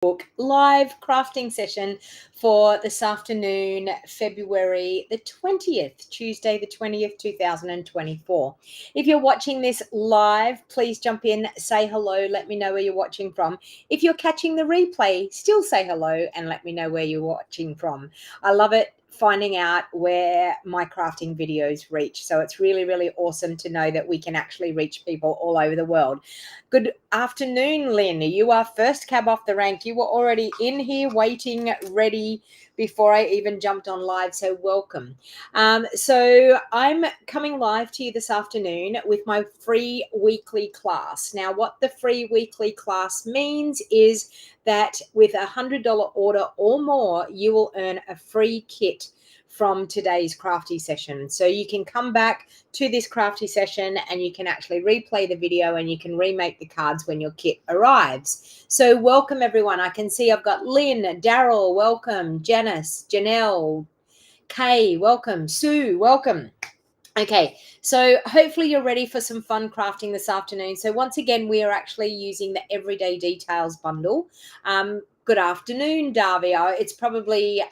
book live crafting session for this afternoon, February the 20th, Tuesday the 20th, 2024. If you're watching this live, please jump in, say hello, let me know where you're watching from. If you're catching the replay, still say hello and let me know where you're watching from. I love it finding out where my crafting videos reach. So it's really, really awesome to know that we can actually reach people all over the world. Good afternoon, Lynn. You are first cab off the rank. You were already in here waiting, ready before I even jumped on live. So welcome. So I'm coming live to you this afternoon with my free weekly class. Now, what the free weekly class means is that with a $100 order or more, you will earn a free kit from today's crafty session. So you can come back to this crafty session and you can actually replay the video and you can remake the cards when your kit arrives. So welcome everyone. I can see I've got Lynn, Daryl, welcome, Janice, Janelle, Kay, welcome, Sue, welcome. Okay, so hopefully you're ready for some fun crafting this afternoon. So once again, we are actually using the Everyday Details bundle. Good afternoon, Davia. It's probably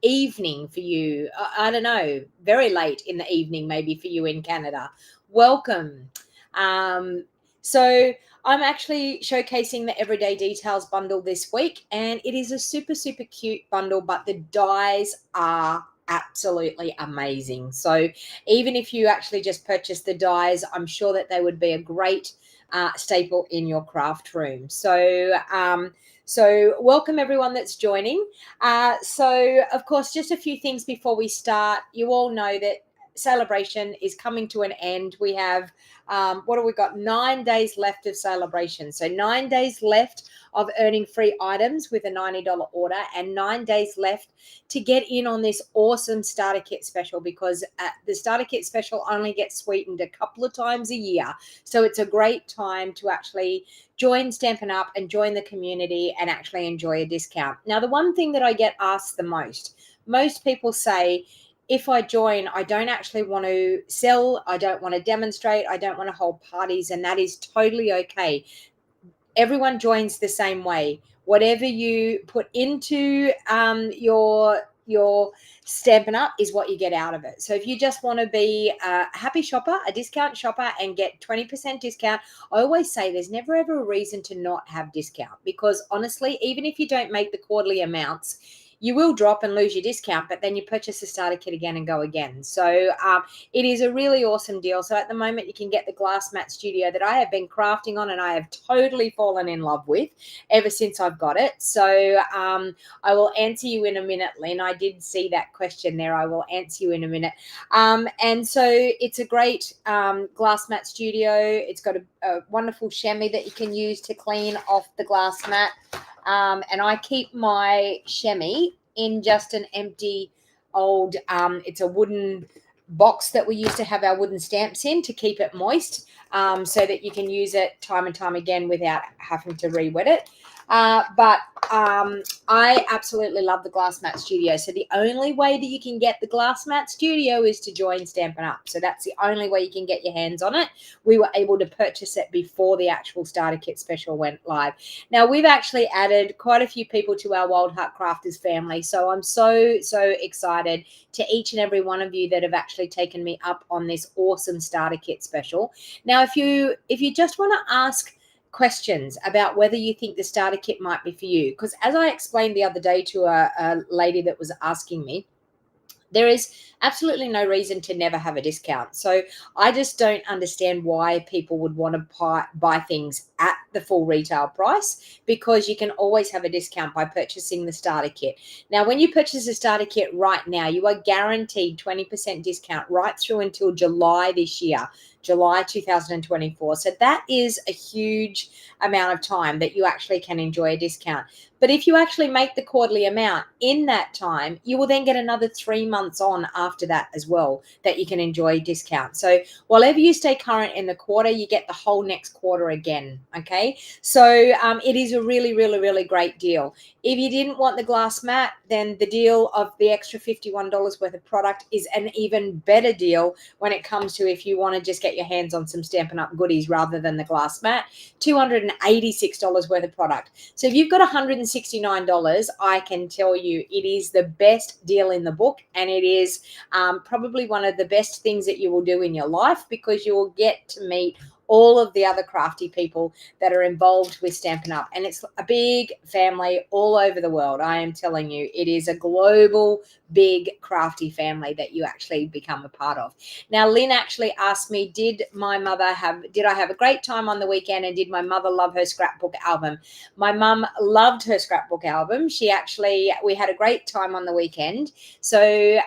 evening for you. I don't know, very late in the evening maybe for you in Canada. Welcome. So I'm actually showcasing the Everyday Details bundle this week, and it is a super, super cute bundle, but the dies are absolutely amazing. So even if you actually just purchase the dies, I'm sure that they would be a great staple in your craft room. So welcome everyone that's joining. So of course, just a few things before we start. You all know that celebration is coming to an end. We have what have we got? 9 days left of celebration. So 9 days left of earning free items with a $90 order, and 9 days left to get in on this awesome starter kit special, because the starter kit special only gets sweetened a couple of times a year. So it's a great time to actually join Stampin' Up and join the community and actually enjoy a discount. Now, the one thing that I get asked the most people say, if I join, I don't actually want to sell, I don't want to demonstrate, I don't want to hold parties, and that is totally okay. Everyone joins the same way. Whatever you put into your Stampin' Up is what you get out of it. So if you just want to be a happy shopper, a discount shopper, and get 20% discount, I always say there's never ever a reason to not have discount, because honestly, even if you don't make the quarterly amounts, you will drop and lose your discount, but then you purchase the starter kit again and go again. So it is a really awesome deal. So at the moment, you can get the glass mat studio that I have been crafting on and I have totally fallen in love with ever since I've got it. So I will answer you in a minute, Lynn. I did see that question there. I will answer you in a minute. And so it's a great glass mat studio. It's got a wonderful chamois that you can use to clean off the glass mat. And I keep my chamois in just an empty old, it's a wooden box that we used to have our wooden stamps in to keep it moist, so that you can use it time and time again without having to re-wet it. But I absolutely love the Glass Mat Studio. So the only way that you can get the Glass Mat Studio is to join Stampin' Up. So that's the only way you can get your hands on it. We were able to purchase it before the actual starter kit special went live. Now, we've actually added quite a few people to our Wild Heart Crafters family. So I'm so excited to each and every one of you that have actually taken me up on this awesome starter kit special. Now, if you just want to ask questions about whether you think the starter kit might be for you, because as I explained the other day to a lady that was asking me, there is absolutely no reason to never have a discount. So I just don't understand why people would want to buy things at the full retail price, because you can always have a discount by purchasing the starter kit. Now, when you purchase a starter kit right now, you are guaranteed 20% discount right through until July this year, July 2024. So that is a huge amount of time that you actually can enjoy a discount. But if you actually make the quarterly amount in that time, you will then get another 3 months on after that as well that you can enjoy a discount. So whatever you stay current in the quarter, you get the whole next quarter again. Okay. So it is a really, really, really great deal. If you didn't want the glass mat, then the deal of the extra $51 worth of product is an even better deal when it comes to if you want to just get get your hands on some Stampin' Up goodies rather than the glass mat. $286 worth of product. So if you've got $169, I can tell you it is the best deal in the book, and it is probably one of the best things that you will do in your life, because you will get to meet all of the other crafty people that are involved with Stampin' Up. And it's a big family all over the world. I am telling you, it is a global, big, crafty family that you actually become a part of. Now, Lynn actually asked me, did I have a great time on the weekend, and did my mother love her scrapbook album? My mum loved her scrapbook album. We had a great time on the weekend. So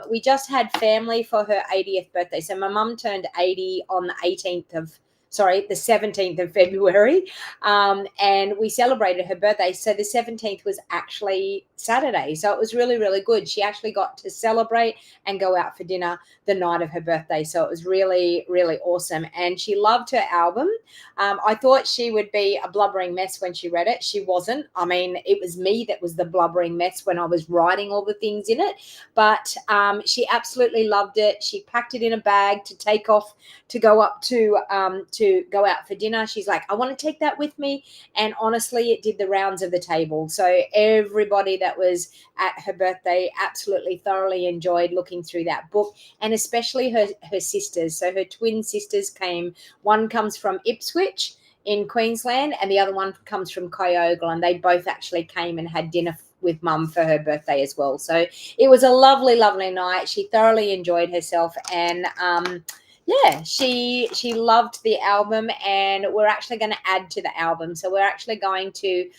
we just had family for her 80th birthday. So my mum turned 80 on the 17th of February, and we celebrated her birthday. So the 17th was actually Saturday. So it was really, really good. She actually got to celebrate and go out for dinner the night of her birthday. So it was really, really awesome. And she loved her album. I thought she would be a blubbering mess when she read it. She wasn't. I mean, it was me that was the blubbering mess when I was writing all the things in it. But she absolutely loved it. She packed it in a bag to take off to go up to go out for dinner. She's like, I want to take that with me. And honestly, it did the rounds of the table. So everybody that was at her birthday absolutely thoroughly enjoyed looking through that book, and especially her sisters. So her twin sisters came. One comes from Ipswich in Queensland, and the other one comes from Kyogle, and they both actually came and had dinner with mum for her birthday as well. So it was a lovely, lovely night. She thoroughly enjoyed herself, and yeah, she loved the album, and we're actually going to add to the album. So we're actually going to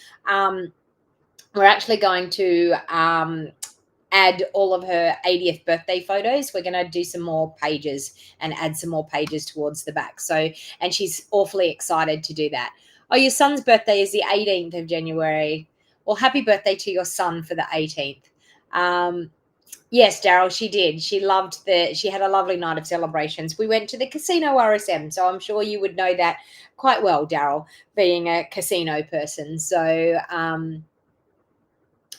add all of her 80th birthday photos. We're going to do some more pages and add some more pages towards the back. So, and she's awfully excited to do that. Oh, your son's birthday is the 18th of January. Well, happy birthday to your son for the 18th. Yes, Daryl, she did. She had a lovely night of celebrations. We went to the casino RSM, so I'm sure you would know that quite well, Daryl, being a casino person. So,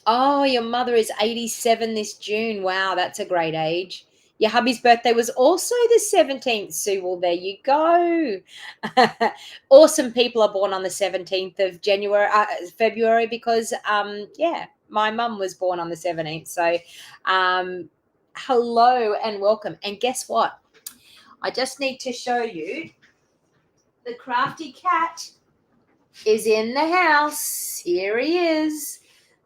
oh, your mother is 87 this June. Wow, that's a great age. Your hubby's birthday was also the 17th, Sue. Well, there you go. Awesome people are born on the 17th of February, because, yeah, my mum was born on the 17th. So, hello and welcome. And guess what? I just need to show you the crafty cat is in the house. Here he is.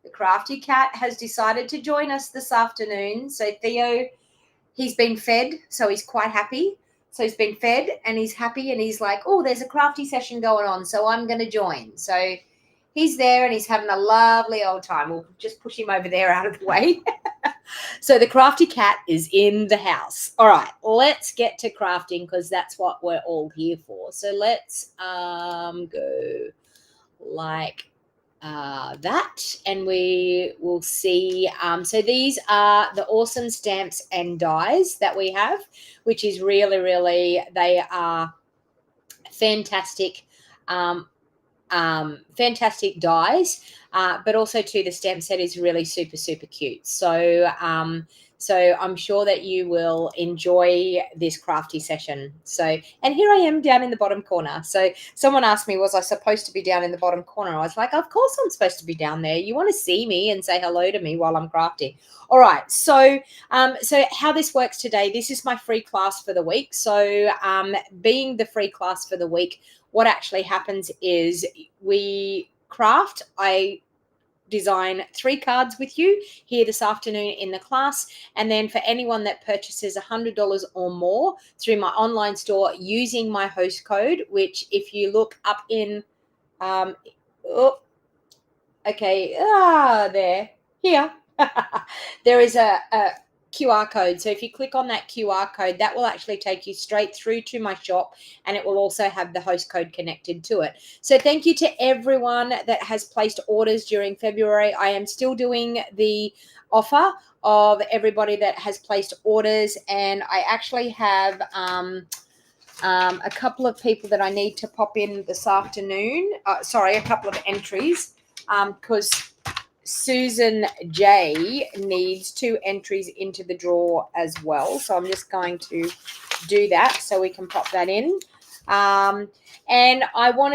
The crafty cat has decided to join us this afternoon. So Theo, he's been fed, so he's quite happy. So he's been fed and he's happy, and he's like, oh, there's a crafty session going on, so I'm going to join. So he's there and he's having a lovely old time. We'll just push him over there out of the way. So the crafty cat is in the house. All right, let's get to crafting, because that's what we're all here for. So let's go like that, and we will see. So these are the awesome stamps and dies that we have, which is really, really, they are fantastic, fantastic dies, but also too, the stamp set is really super, super cute. So so I'm sure that you will enjoy this crafty session. So, and here I am down in the bottom corner. So someone asked me, was I supposed to be down in the bottom corner? I was like, of course I'm supposed to be down there. You want to see me and say hello to me while I'm crafting. All right. So, so how this works today, this is my free class for the week. So, being the free class for the week, what actually happens is we craft, I design 3 cards with you here this afternoon in the class, and then for anyone that purchases $100 or more through my online store using my host code, which if you look up in here there is a QR code. So if you click on that QR code, that will actually take you straight through to my shop, and it will also have the host code connected to it. So thank you to everyone that has placed orders during February. I am still doing the offer of everybody that has placed orders, and I actually have a couple of people that I need to pop in this afternoon. A couple of entries, because Susan J needs 2 entries into the draw as well. So I'm just going to do that so we can pop that in. And I want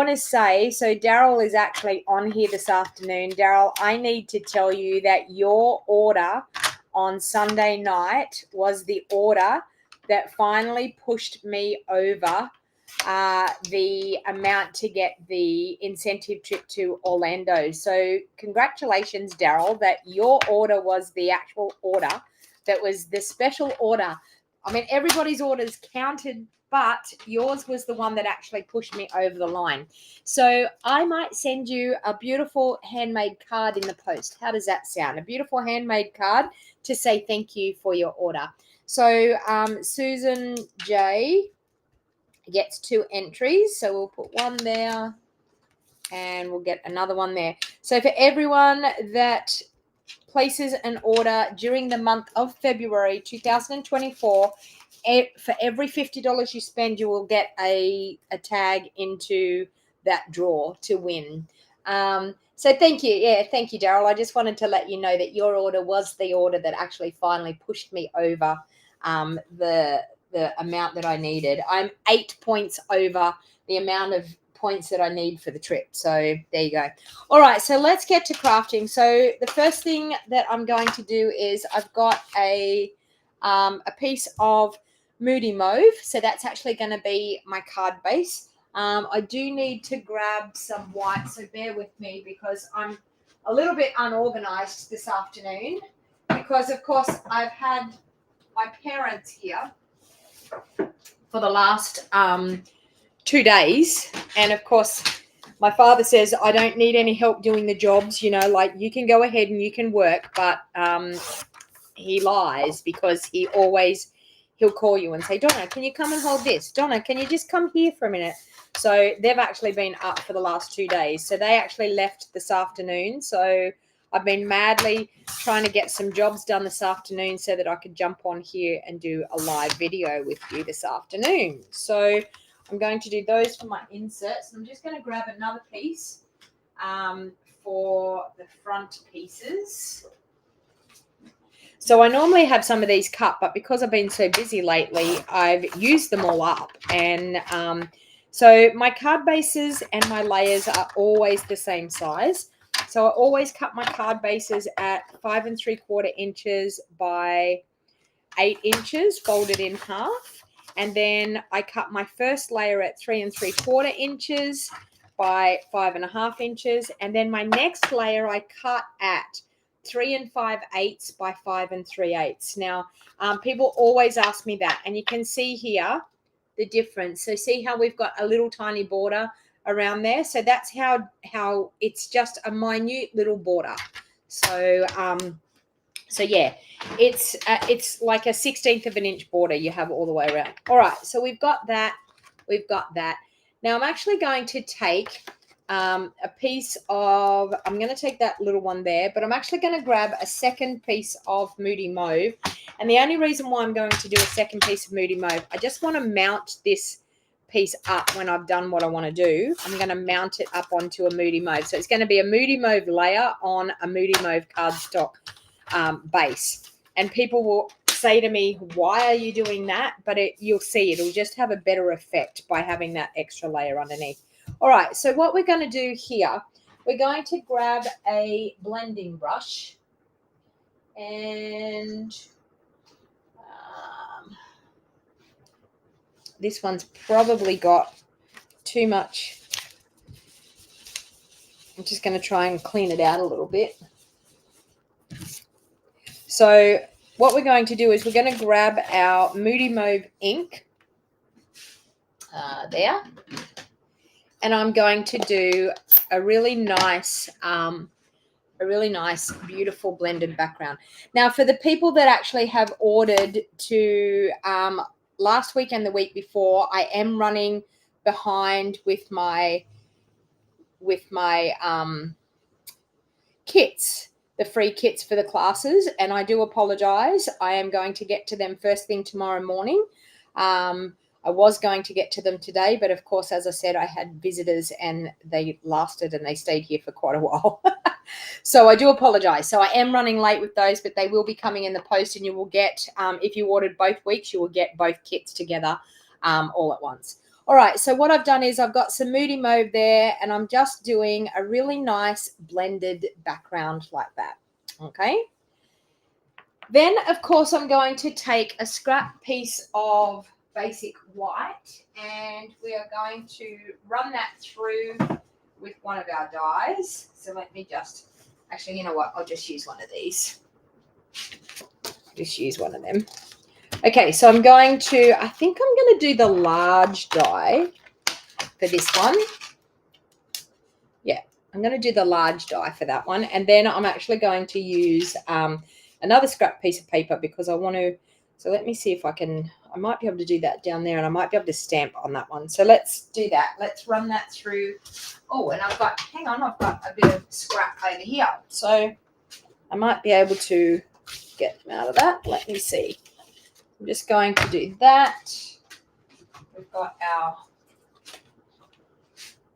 to say, so Daryl is actually on here this afternoon. Daryl, I need to tell you that your order on Sunday night was the order that finally pushed me over the amount to get the incentive trip to Orlando. So congratulations, Daryl, that your order was the actual order that was the special order. I mean, everybody's orders counted, but yours was the one that actually pushed me over the line. So I might send you a beautiful handmade card in the post. How does that sound? A beautiful handmade card to say thank you for your order. So Susan J gets 2 entries. So we'll put one there and we'll get another one there. So for everyone that places an order during the month of February 2024, for every $50 you spend, you will get a tag into that draw to win. So thank you. Yeah, thank you, Daryl. I just wanted to let you know that your order was the order that actually finally pushed me over the amount that I needed. I'm 8 points over the amount of points that I need for the trip. So there you go. All right, so let's get to crafting. So the first thing that I'm going to do is I've got a piece of Moody Mauve. So that's actually going to be my card base. I do need to grab some white, so bear with me because I'm a little bit unorganized this afternoon because, of course, I've had my parents here for the last 2 days. And, of course, my father says I don't need any help doing the jobs, you know, like you can go ahead and you can work, but he lies because he'll call you and say, Donna, can you come and hold this? Donna, can you just come here for a minute? So they've actually been up for the last 2 days. So they actually left this afternoon. So I've been madly trying to get some jobs done this afternoon so that I could jump on here and do a live video with you this afternoon. So I'm going to do those for my inserts. I'm just going to grab another piece for the front pieces. So I normally have some of these cut, but because I've been so busy lately, I've used them all up. And so my card bases and my layers are always the same size. So I always cut my card bases at 5 3/4 inches by 8 inches, folded in half. And then I cut my first layer at 3 3/4 inches by 5 1/2 inches. And then my next layer I cut at 3 5/8 by 5 3/8. Now, people always ask me that, and you can see here the difference. So see how we've got a little tiny border around there? So that's how it's just a minute little border. So so yeah, it's like a 1/16 of an inch border you have all the way around. All right, so we've got that. We've got that. Now I'm actually going to take a piece of, I'm going to take that little one there, but I'm actually going to grab a second piece of Moody Mauve. And the only reason why I'm going to do a second piece of Moody Mauve, I just want to mount this piece up when I've done what I want to do. I'm going to mount it up onto a Moody Mauve. So it's going to be a Moody Mauve layer on a Moody Mauve cardstock base. And people will say to me, why are you doing that? But you'll see it'll just have a better effect by having that extra layer underneath. All right, so what we're going to do here, we're going to grab a blending brush and this one's probably got too much. I'm just going to try and clean it out a little bit. So what we're going to do is we're going to grab our Moody Mauve ink there. And I'm going to do a really nice, beautiful blended background. Now, for the people that actually have ordered to last week and the week before, I am running behind with my kits, the free kits for the classes, and I do apologize. I am going to get to them first thing tomorrow morning. I was going to get to them today, but of course, as I said, I had visitors and they lasted and they stayed here for quite a while. So I do apologize. So I am running late with those, but they will be coming in the post, and you will get, if you ordered both weeks, you will get both kits together all at once. All right, so what I've done is I've got some Moody Mauve there, and I'm just doing a really nice blended background like that, okay? Then, of course, I'm going to take a scrap piece of basic white, and we are going to run that through with one of our dyes. So let me just, actually, you know what? I'll just use one of these. Just use one of them. Okay, so I'm going to, I think I'm going to do the large die for this one. Yeah, I'm going to do the large die for that one. And then I'm actually going to use another scrap piece of paper because I want to, so let me see if I can, I might be able to do that down there, and I might be able to stamp on that one. So let's do that. Let's run that through. Oh, and I've got, hang on, I've got a bit of scrap over here. So I might be able to get them out of that. Let me see. I'm just going to do that. We've got our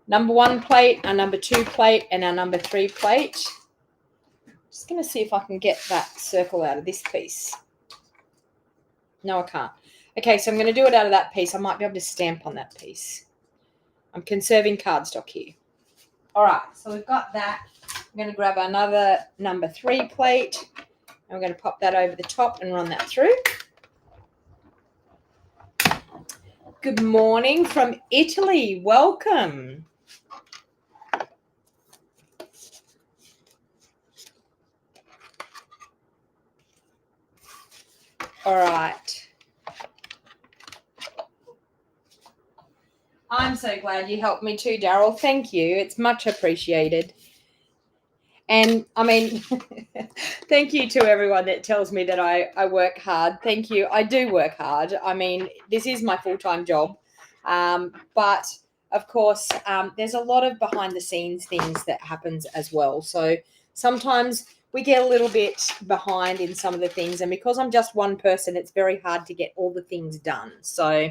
number 1 plate, our number 2 plate, and our number 3 plate. Just going to see if I can get that circle out of this piece. No, I can't. Okay, so I'm going to do it out of that piece. I might be able to stamp on that piece. I'm conserving cardstock here. All right, so we've got that. I'm going to grab another number 3 plate, and we're going to pop that over the top and run that through. Good morning from Italy. Welcome. All right. I'm so glad you helped me too, Daryl. Thank you. It's much appreciated. And I mean, thank you to everyone that tells me that I work hard. Thank you. I do work hard. I mean, this is my full-time job. But of course, there's a lot of behind the scenes things that happens as well. So sometimes we get a little bit behind in some of the things. And because I'm just one person, it's very hard to get all the things done. So,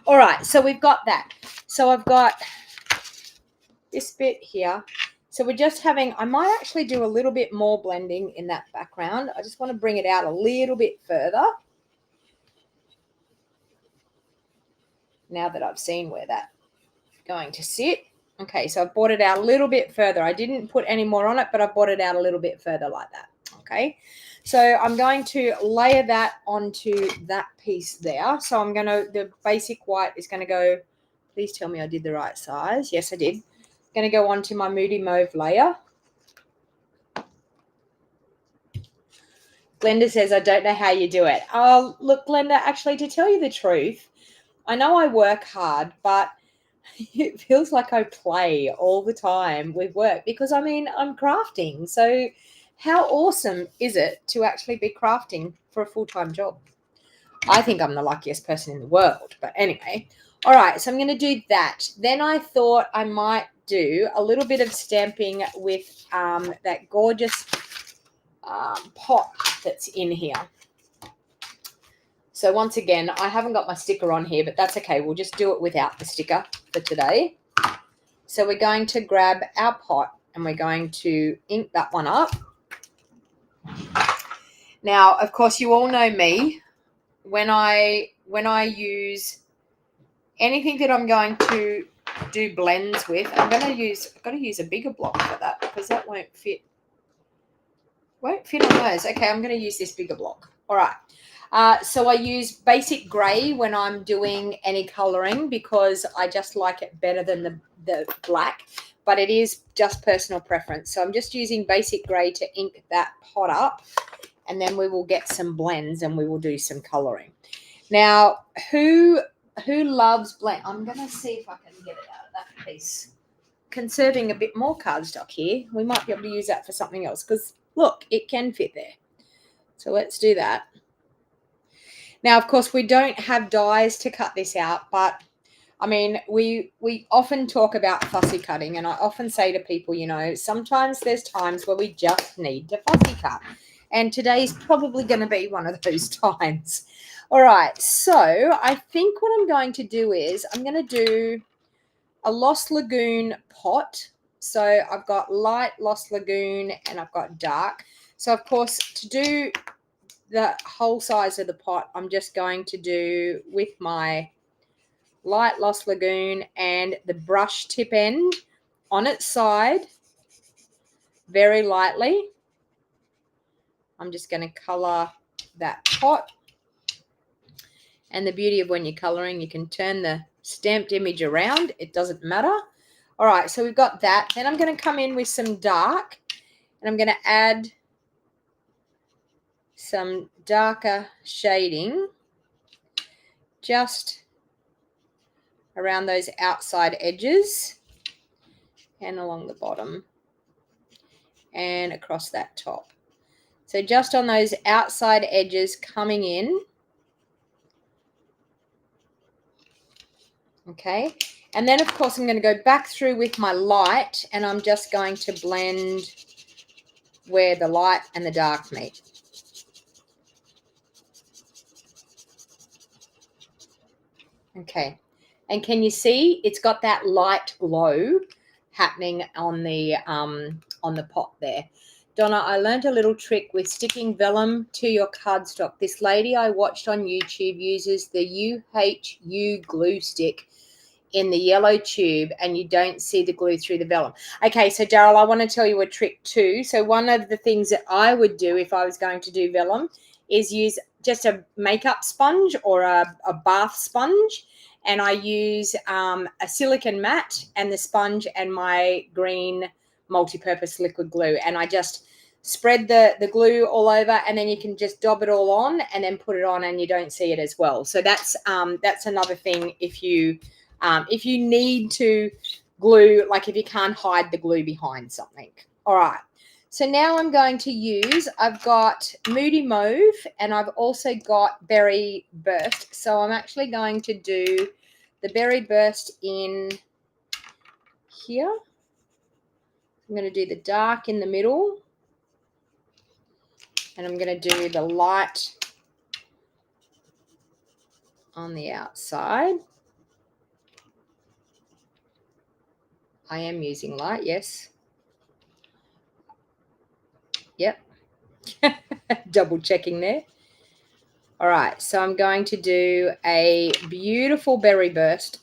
all right. So we've got that. So I've got this bit here. So we're just having, I might actually do a little bit more blending in that background. I just want to bring it out a little bit further. Now that I've seen where that's going to sit. Okay, so I've brought it out a little bit further. I didn't put any more on it, but I brought it out a little bit further like that. Okay, so I'm going to layer that onto that piece there. So I'm going to, the basic white is going to go, please tell me I did the right size. Yes, I did. Going to go onto my Moody Mauve layer. Glenda says, I don't know how you do it. Oh, look, Glenda, actually, to tell you the truth, I know I work hard, but it feels like I play all the time with work because, I mean, I'm crafting. So how awesome is it to actually be crafting for a full-time job? I think I'm the luckiest person in the world. But anyway, all right, so I'm going to do that. Then I thought I might do a little bit of stamping with that gorgeous pot that's in here. So once again, I haven't got my sticker on here, but that's okay. We'll just do it without the sticker for today. So we're going to grab our pot and we're going to ink that one up. Now, of course, you all know me. When I use anything that I'm going to do blends with, I've got to use a bigger block for that because that won't fit on those. Okay, I'm going to use this bigger block. All right. So I use basic grey when I'm doing any colouring because I just like it better than the black, but it is just personal preference. So I'm just using basic grey to ink that pot up, and then we will get some blends and we will do some colouring. Now, who loves blend? I'm going to see if I can get it out of that piece. Conserving a bit more cardstock here. We might be able to use that for something else because, look, it can fit there. So let's do that. Now, of course, we don't have dies to cut this out, but, I mean, we often talk about fussy cutting, and I often say to people, you know, sometimes there's times where we just need to fussy cut, and today's probably going to be one of those times. All right, so I think what I'm going to do is I'm going to do a Lost Lagoon pot. So I've got light Lost Lagoon and I've got dark. So of course, to do the whole size of the pot, I'm just going to do with my light Lost Lagoon and the brush tip end on its side very lightly. I'm just going to color that pot. And the beauty of when you're coloring, you can turn the stamped image around. It doesn't matter. All right, so we've got that. Then I'm going to come in with some dark, and I'm going to add some darker shading just around those outside edges and along the bottom and across that top. So just on those outside edges coming in. Okay, and then of course I'm going to go back through with my light, and I'm just going to blend where the light and the dark meet. Okay, and can you see it's got that light glow happening on the pot there. Donna, I learned a little trick with sticking vellum to your cardstock. This lady I watched on YouTube uses the UHU glue stick in the yellow tube, and you don't see the glue through the vellum. Okay, so Daryl, I want to tell you a trick too. So one of the things that I would do if I was going to do vellum is use just a makeup sponge or a bath sponge, and I use a silicone mat and the sponge and my green multi-purpose liquid glue, and I just spread the glue all over, and then you can just dab it all on and then put it on, and you don't see it as well. So that's another thing if you need to glue, like if you can't hide the glue behind something. All right. So now I'm going to use, I've got Moody Mauve and I've also got Berry Burst. So I'm actually going to do the Berry Burst in here. I'm going to do the dark in the middle. And I'm going to do the light on the outside. I am using light, yes. Yep. Double checking there. All right, so I'm going to do a beautiful Berry Burst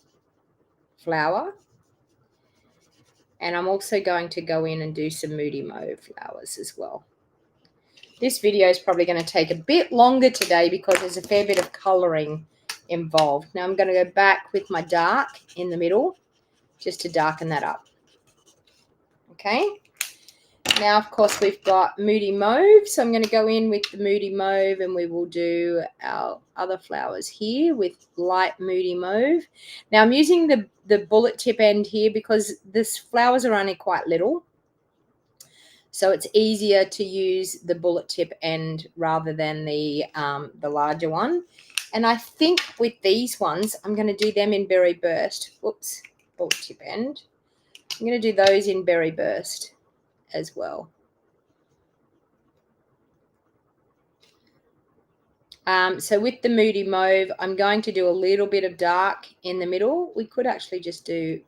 flower. And I'm also going to go in and do some Moody Mauve flowers as well. This video is probably going to take a bit longer today because there's a fair bit of colouring involved. Now I'm going to go back with my dark in the middle just to darken that up. Okay. Now, of course, we've got Moody Mauve, so I'm going to go in with the Moody Mauve and we will do our other flowers here with light Moody Mauve. Now, I'm using the bullet tip end here because these flowers are only quite little, so it's easier to use the bullet tip end rather than the larger one. And I think with these ones, I'm going to do them in Berry Burst. Oops, bullet tip end. I'm going to do those in Berry Burst as well. So with the Moody Mauve, I'm going to do a little bit of dark in the middle. We could actually just do,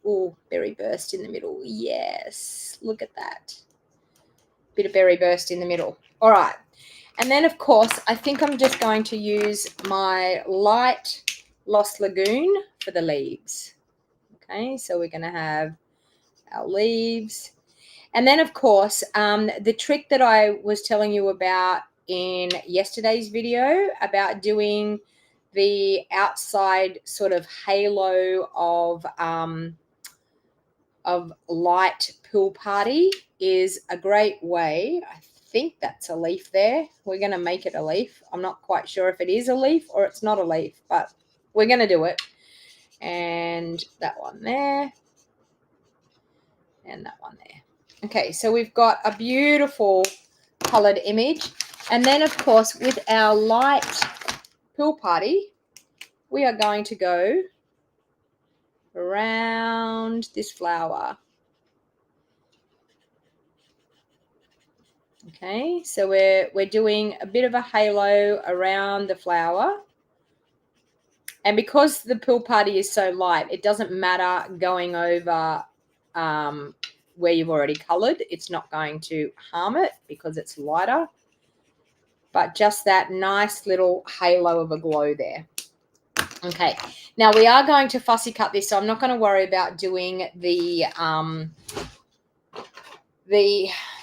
Berry Burst in the middle. Yes, look at that. Bit of Berry Burst in the middle. All right. And then, of course, I think I'm just going to use my light Lost Lagoon for the leaves. Okay, so we're going to have our leaves. And then, of course, the trick that I was telling you about in yesterday's video about doing the outside sort of halo of light pool party is a great way. I think that's a leaf there. We're going to make it a leaf. I'm not quite sure if it is a leaf or it's not a leaf, but we're going to do it. And that one there. And that one there. Okay, so we've got a beautiful coloured image. And then, of course, with our light pool party, we are going to go around this flower. Okay, so we're doing a bit of a halo around the flower. And because the pool party is so light, it doesn't matter going over where you've already colored. It's not going to harm it because it's lighter. But just that nice little halo of a glow there. Okay, now we are going to fussy cut this, so I'm not going to worry about doing the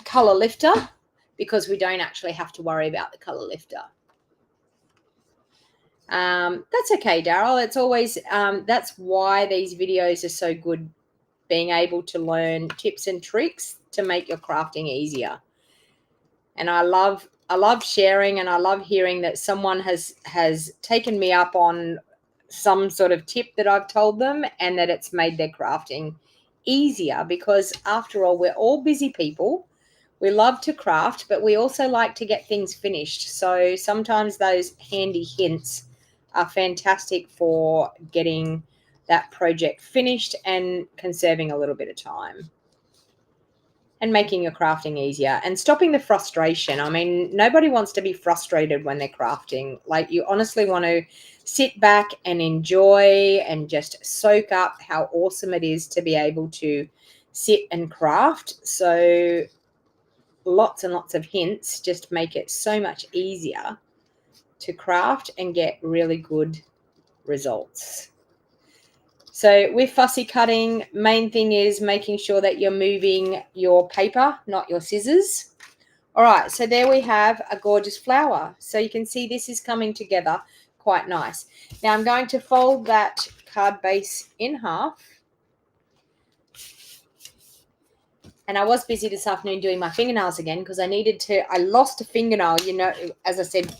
color lifter because we don't actually have to worry about the color lifter. That's okay, Daryl. It's always that's why these videos are so good, being able to learn tips and tricks to make your crafting easier. And I love sharing, and I love hearing that someone has taken me up on some sort of tip that I've told them and that it's made their crafting easier, because after all, we're all busy people. We love to craft, but we also like to get things finished. So sometimes those handy hints are fantastic for getting that project finished and conserving a little bit of time and making your crafting easier and stopping the frustration. I mean, nobody wants to be frustrated when they're crafting. Like, you honestly want to sit back and enjoy and just soak up how awesome it is to be able to sit and craft. So lots and lots of hints just make it so much easier to craft and get really good results. So with fussy cutting, main thing is making sure that you're moving your paper, not your scissors. All right, so there we have a gorgeous flower. So you can see this is coming together quite nice. Now I'm going to fold that card base in half. And I was busy this afternoon doing my fingernails again because I lost a fingernail, you know, as I said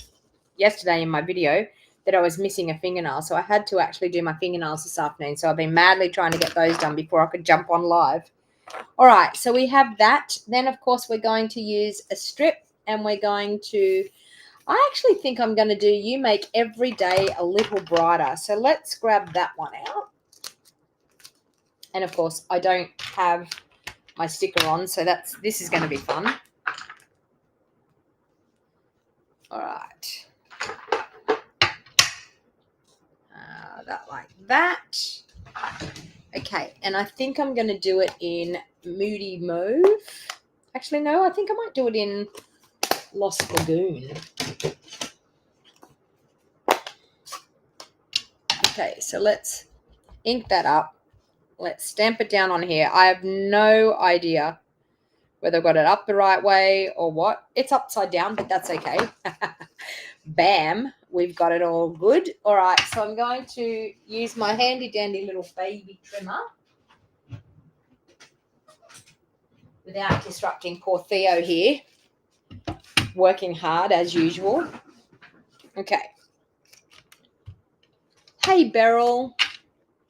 yesterday in my video, that I was missing a fingernail. So I had to actually do my fingernails this afternoon. So I've been madly trying to get those done before I could jump on live. All right, so we have that. Then, of course, we're going to use a strip, and we're going to, I actually think I'm going to do You Make Every Day a Little Brighter. So let's grab that one out. And, of course, I don't have my sticker on, so this is going to be fun. All right. That like that. Okay, and I think I'm going to do it in Moody Mauve. Actually, no, I think I might do it in Lost Lagoon. Okay, so let's ink that up. Let's stamp it down on here. I have no idea whether I got it up the right way or what. It's upside down, but that's okay. Bam, we've got it all good. All right, so I'm going to use my handy dandy little baby trimmer without disrupting poor Theo here, working hard as usual. Okay. Hey, Beryl.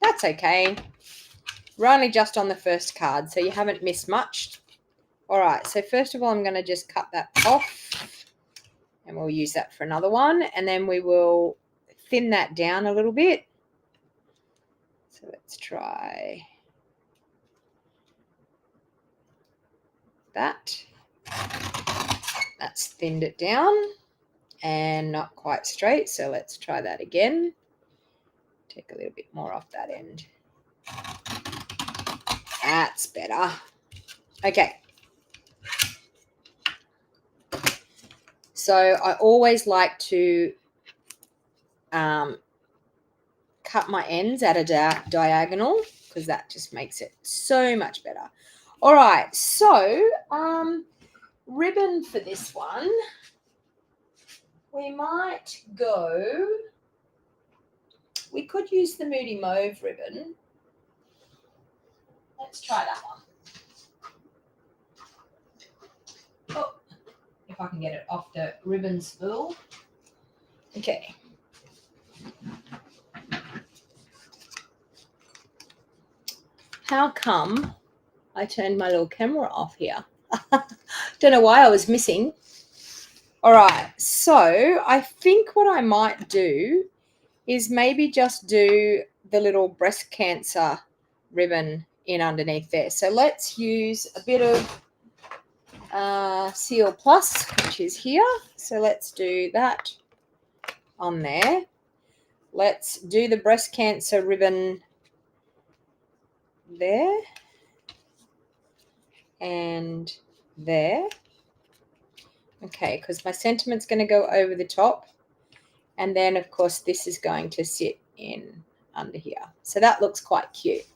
That's okay. We're only just on the first card, so you haven't missed much. All right, so first of all, I'm going to just cut that off, and we'll use that for another one, and then we will thin that down a little bit. So let's try that. That's thinned it down and not quite straight, so let's try that again. Take a little bit more off that end. That's better. Okay. So I always like to cut my ends at a diagonal because that just makes it so much better. All right, so ribbon for this one, we might go, we could use the Moody Mauve ribbon. Let's try that one. Oh, if I can get it off the ribbon spool. Okay. How come I turned my little camera off here? Don't know why I was missing. All right, so I think what I might do is maybe just do the little breast cancer ribbon in underneath there. So let's use a bit of Seal Plus, which is here. So let's do that on there. let's do the breast cancer ribbon there and there. Okay, because my sentiment's going to go over the top. And then, of course, this is going to sit in under here. So that looks quite cute.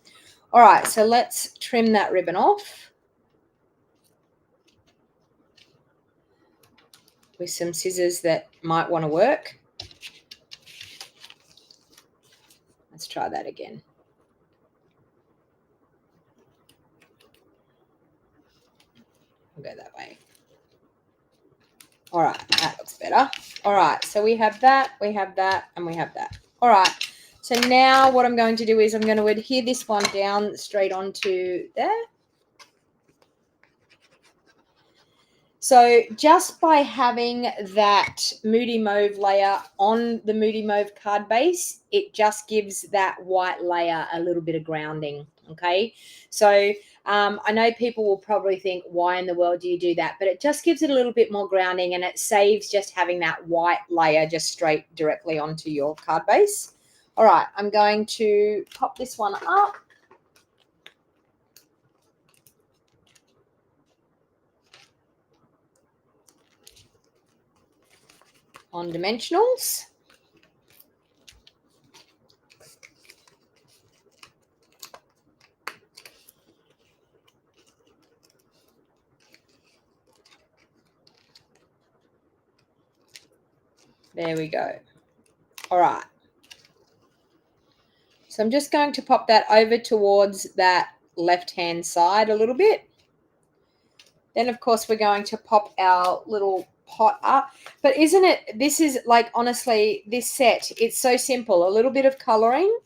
All right, so let's trim that ribbon off with some scissors that might want to work. Let's try that again. We'll go that way. All right, that looks better. All right, so we have that, and we have that. All right, so now what I'm going to do is I'm going to adhere this one down straight onto there. So just by having that Moody Mauve layer on the Moody Mauve card base, it just gives that white layer a little bit of grounding, okay? So I know people will probably think, why in the world do you do that? But it just gives it a little bit more grounding, and it saves just having that white layer just straight directly onto your card base. All right, I'm going to pop this one up. On dimensionals. There we go. All right. So I'm just going to pop that over towards that left-hand side a little bit. Then, of course, we're going to pop our little pot up. But isn't it, this is like, honestly, this set, it's so simple. A little bit of coloring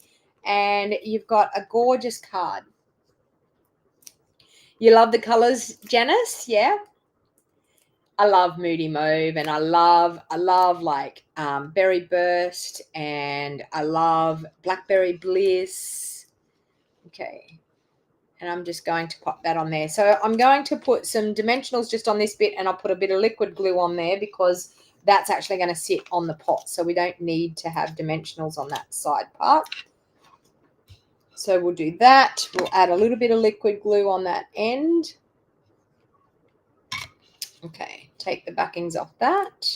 and you've got a gorgeous card. You love the colors, Janice? Yeah? I love Moody Mauve, and I love like Berry Burst, and I love Blackberry Bliss. Okay. And I'm just going to pop that on there. So I'm going to put some dimensionals just on this bit, and I'll put a bit of liquid glue on there because that's actually going to sit on the pot. So we don't need to have dimensionals on that side part. So we'll do that. We'll add a little bit of liquid glue on that end. Okay, take the backings off that.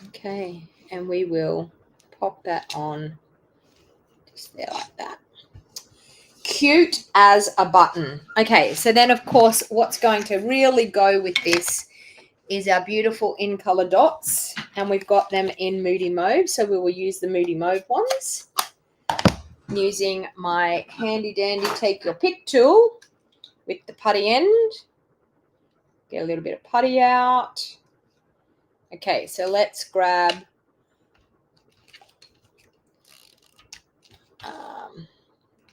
Okay, and we will pop that on just there like that. Cute as a button. Okay, so then, of course, what's going to really go with this is our beautiful in color dots, and we've got them in Moody Mauve, so we will use the Moody Mauve ones using my handy dandy take your pick tool with the putty end. Get a little bit of putty out. Okay, so let's grab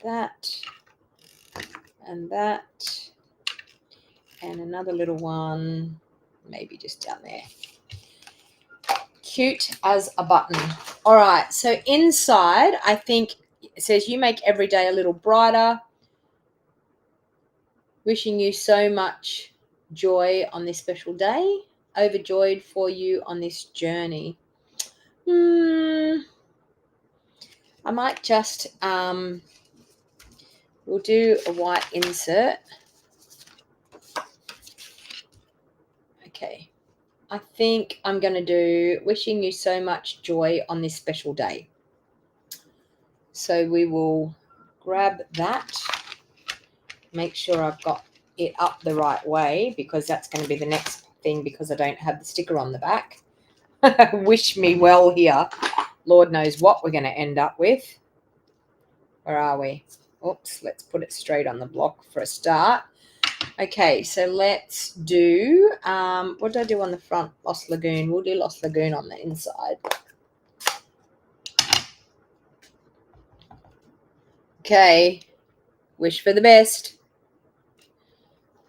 that and that and another little one, maybe just down there. Cute as a button. All right, so inside, I think it says, you make every day a little brighter. Wishing you so much joy on this special day. Overjoyed for you on this journey. I might just, we'll do a white insert. Okay. I think I'm going to do wishing you so much joy on this special day. So we will grab that. Make sure I've got it up the right way, because that's going to be the next thing, because I don't have the sticker on the back. Wish me well here. Lord knows what we're going to end up with. Where are we? Oops, let's put it straight on the block for a start. Okay, so let's do, what did I do on the front? Lost Lagoon. We'll do Lost Lagoon on the inside. Okay, wish for the best.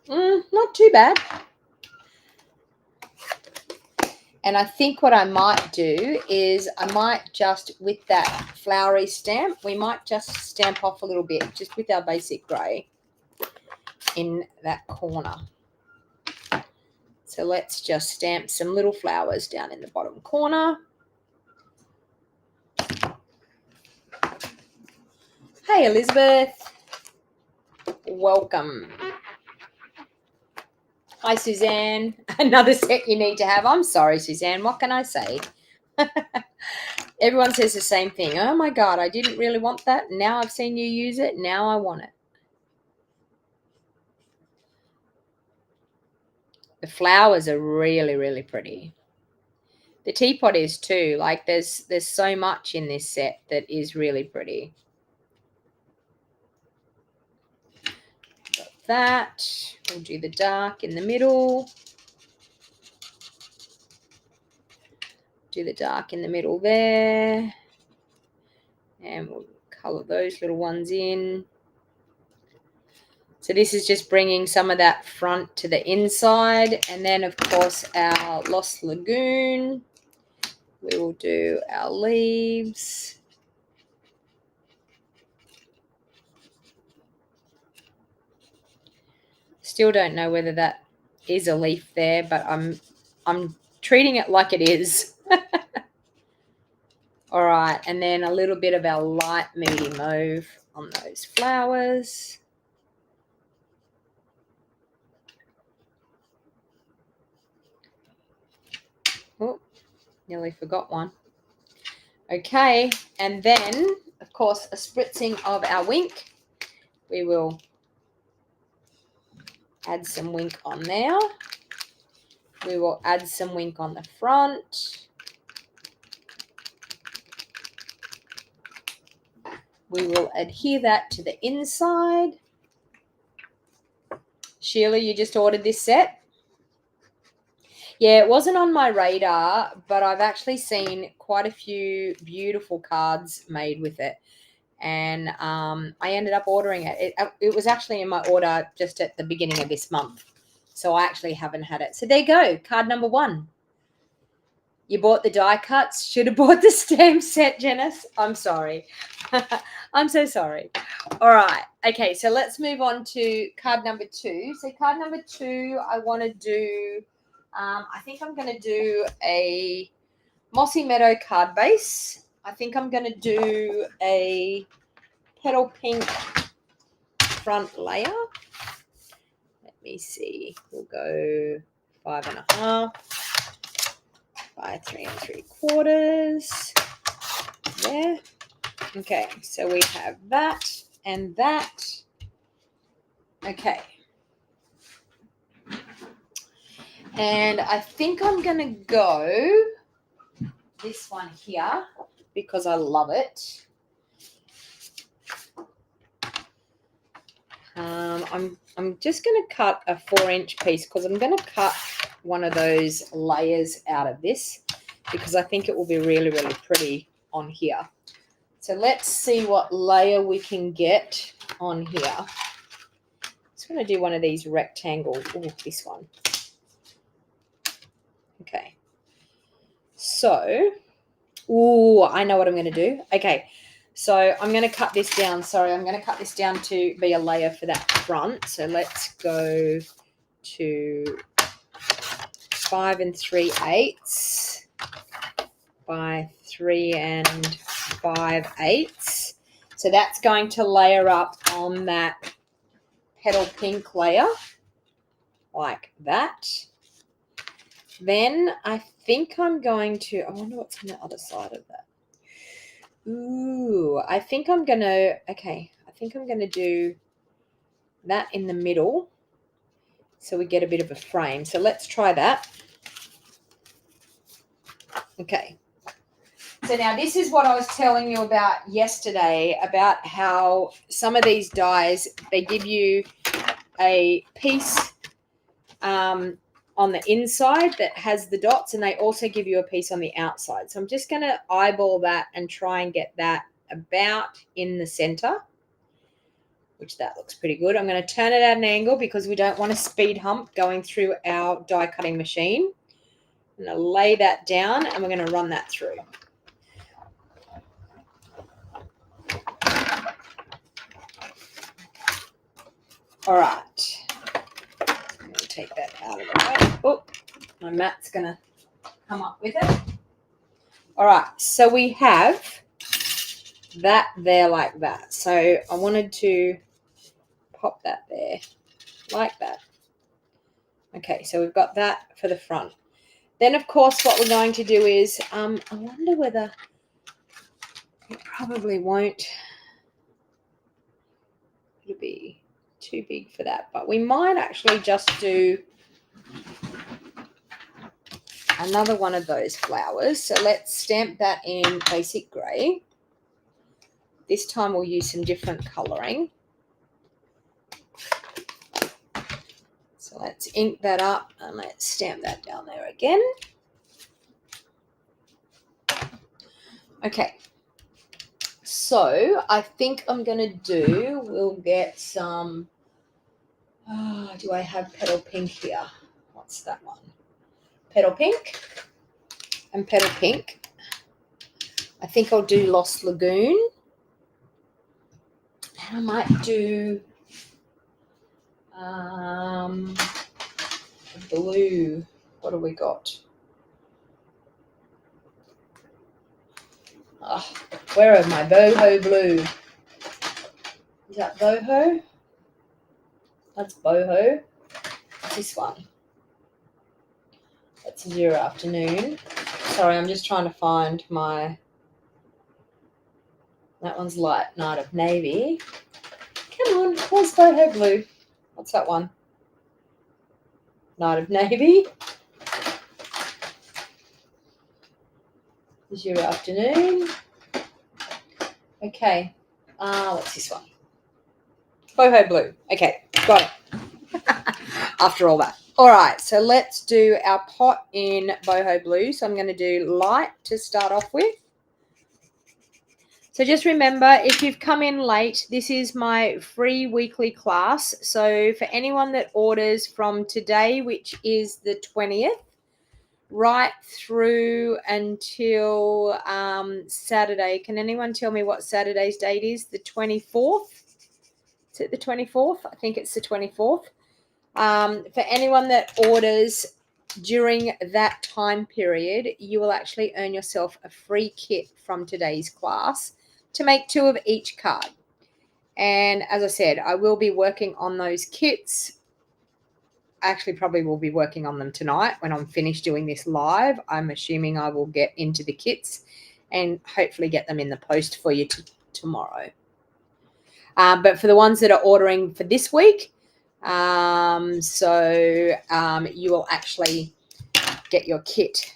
Not too bad. And I think what I might do is I might just, with that flowery stamp, we might just stamp off a little bit, just with our basic grey in that corner. So let's just stamp some little flowers down in the bottom corner. Hey, Elizabeth. Welcome. Hi, Suzanne. Another set you need to have. I'm sorry, Suzanne. What can I say? Everyone says the same thing. Oh, my God, I didn't really want that. Now I've seen you use it. Now I want it. The flowers are really, really pretty. The teapot is too. Like there's so much in this set that is really pretty. Got that. We'll do the dark in the middle. Do the dark in the middle there. And we'll color those little ones in. So this is just bringing some of that front to the inside. And then, of course, our Lost Lagoon. We will do our leaves. Still don't know whether that is a leaf there, but I'm treating it like it is. All right, and then a little bit of our light meaty mauve on those flowers. Oh, nearly forgot one. Okay, and then, of course, a spritzing of our wink. We will add some wink on there. We will add some wink on the front. We will adhere that to the inside. Sheila, you just ordered this set? Yeah, it wasn't on my radar, but I've actually seen quite a few beautiful cards made with it. And I ended up ordering it. It was actually in my order just at the beginning of this month. So I actually haven't had it. So there you go, card number 1. You bought the die cuts. Should have bought the stamp set, Janice. I'm sorry. I'm so sorry. All right. Okay, so let's move on to card number 2. So card number 2, I want to do, I think I'm going to do a Mossy Meadow card base. I think I'm going to do a petal pink front layer. Let me see. We'll go 5.5 by 3 3/4 there. Okay, so we have that and that. Okay. And I think I'm going to go this one here because I love it. I'm just going to cut a 4-inch piece because I'm going to cut one of those layers out of this because I think it will be really, really pretty on here. So let's see what layer we can get on here. Just going to do one of these rectangles. Oh, this one. Okay. So, I know what I'm going to do. Okay. So I'm going to cut this down. Sorry, I'm going to cut this down to be a layer for that front. So let's go to 5 3/8 by 3 5/8. So that's going to layer up on that petal pink layer like that. Then I think I'm going to, I wonder what's on the other side of that. Ooh, I think I'm going to, okay, I think I'm going to do that in the middle so we get a bit of a frame. So let's try that. Okay. So now this is what I was telling you about yesterday, about how some of these dies, they give you a piece on the inside that has the dots, and they also give you a piece on the outside. So I'm just going to eyeball that and try and get that about in the center, which that looks pretty good. I'm going to turn it at an angle because we don't want a speed hump going through our die cutting machine. I'm going to lay that down and we're going to run that through. All right. I'm going to take that out of the way. Oh, My mat's going to come up with it. All right, so we have that there like that. So I wanted to pop that there like that. Okay, so we've got that for the front. Then, of course, what we're going to do is, I wonder whether it probably won't, it'll be too big for that, but we might actually just do another one of those flowers. So let's stamp that in basic grey. This time we'll use some different colouring. So let's ink that up and let's stamp that down there again. Okay, so I think I'm going to do, we'll get some, do I have petal pink here? What's that one? Petal pink and petal pink. I think I'll do Lost Lagoon. And I might do blue. What have we got? Oh, where are my boho blue? Is that boho? That's boho. What's this one? That's Zero Afternoon. Sorry, I'm just trying to find my... That one's Light Night of Navy. Come on, where's boho blue? What's that one? Night of Navy. Zero Afternoon. Okay. What's this one? Boho blue. Okay, got it. After all that. All right, so let's do our pot in boho blue. So I'm going to do light to start off with. So just remember, if you've come in late, this is my free weekly class. So for anyone that orders from today, which is the 20th, right through until Saturday. Can anyone tell me what Saturday's date is? The 24th? Is it the 24th? I think it's the 24th. For anyone that orders during that time period, you will actually earn yourself a free kit from today's class to make 2 of each card. And as I said, I will be working on those kits. Actually, probably will be working on them tonight when I'm finished doing this live. I'm assuming I will get into the kits and hopefully get them in the post for you tomorrow. But for the ones that are ordering for this week, you will actually get your kit.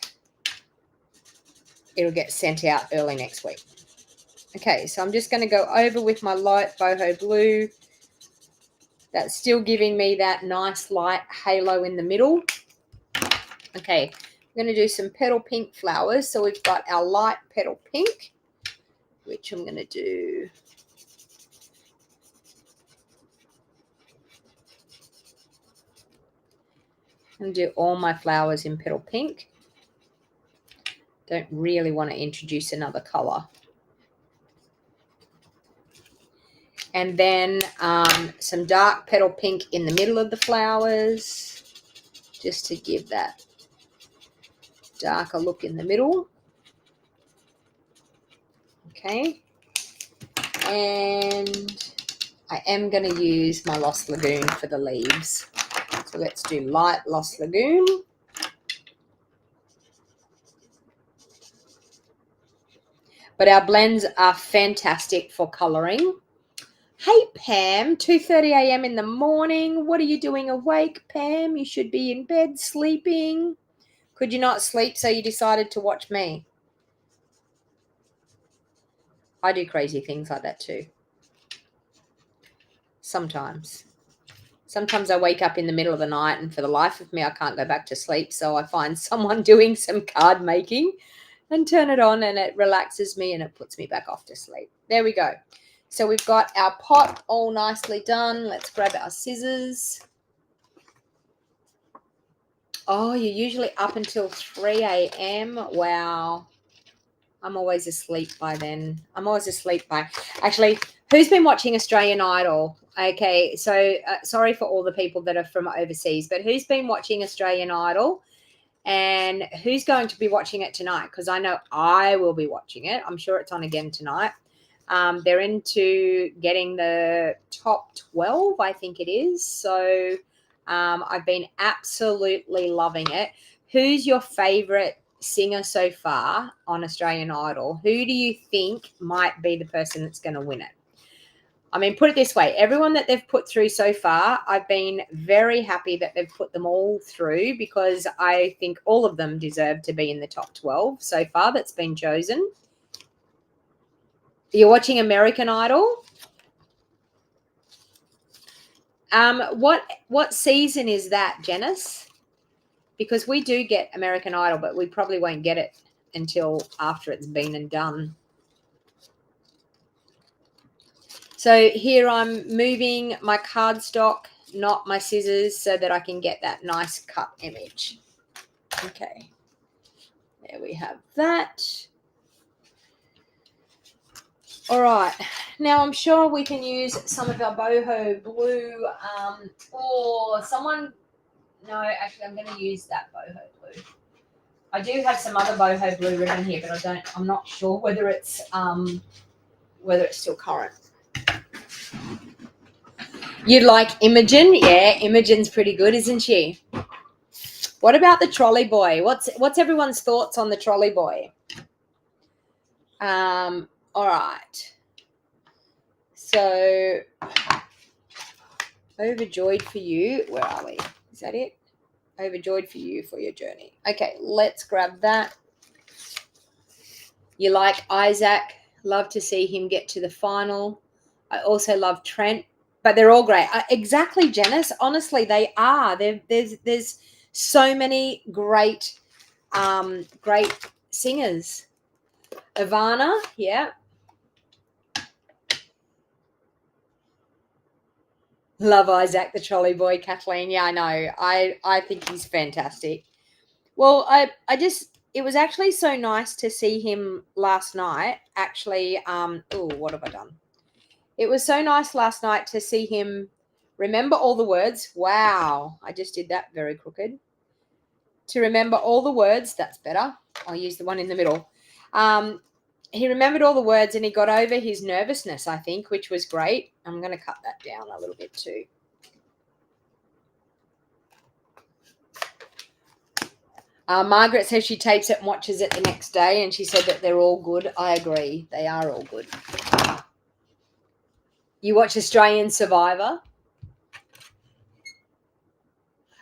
It'll get sent out early next week. Okay, so I'm just going to go over with my light boho blue. That's still giving me that nice light halo in the middle. Okay, I'm going to do some petal pink flowers. So we've got our light petal pink, which I'm going to do. And do all my flowers in petal pink. Don't really want to introduce another color. And then some dark petal pink in the middle of the flowers, just to give that darker look in the middle. Okay. And I am going to use my Lost Lagoon for the leaves. So let's do light Lost Lagoon. But our blends are fantastic for colouring. Hey, Pam, 2:30 a.m. in the morning. What are you doing awake, Pam? You should be in bed sleeping. Could you not sleep, so you decided to watch me? I do crazy things like that too. Sometimes. Sometimes I wake up in the middle of the night and for the life of me, I can't go back to sleep. So I find someone doing some card making and turn it on and it relaxes me and it puts me back off to sleep. There we go. So we've got our pot all nicely done. Let's grab our scissors. Oh, you're usually up until 3 a.m. Wow. I'm always asleep by then. Actually, who's been watching Australian Idol? Okay, so sorry for all the people that are from overseas, but who's been watching Australian Idol? And who's going to be watching it tonight? Because I know I will be watching it. I'm sure it's on again tonight. They're into getting the top 12, I think it is. So I've been absolutely loving it. Who's your favorite singer so far on Australian Idol? Who do you think might be the person that's going to win it? I mean, put it this way, everyone that they've put through so far, I've been very happy that they've put them all through because I think all of them deserve to be in the top 12 so far that's been chosen. You're watching American Idol? What season is that, Janice? Because we do get American Idol, but we probably won't get it until after it's been and done. So here I'm moving my cardstock, not my scissors, so that I can get that nice cut image. Okay, there we have that. All right, now I'm sure we can use some of our boho blue or someone. No, actually, I'm going to use that boho blue. I do have some other boho blue ribbon here, but I'm not sure whether it's still current. You'd like Imogen? Yeah, Imogen's pretty good, isn't she? What about the trolley boy? What's everyone's thoughts on the trolley boy? All right. So, overjoyed for you. Where are we? Is that it? Overjoyed for you for your journey. Okay, let's grab that. You like Isaac. Love to see him get to the final. I also love Trent, but they're all great. Exactly, Janice. Honestly, they are. There's so many great singers. Ivana, yeah. Love Isaac, the trolley boy. Kathleen, yeah, I know. I think he's fantastic. Well, it was actually so nice to see him last night. Actually, what have I done? It was so nice last night to see him remember all the words. Wow, I just did that very crooked. To remember all the words, that's better. I'll use the one in the middle. He remembered all the words and he got over his nervousness, I think, which was great. I'm going to cut that down a little bit too. Margaret says she tapes it and watches it the next day, and she said that they're all good. I agree. They are all good. You watch Australian Survivor?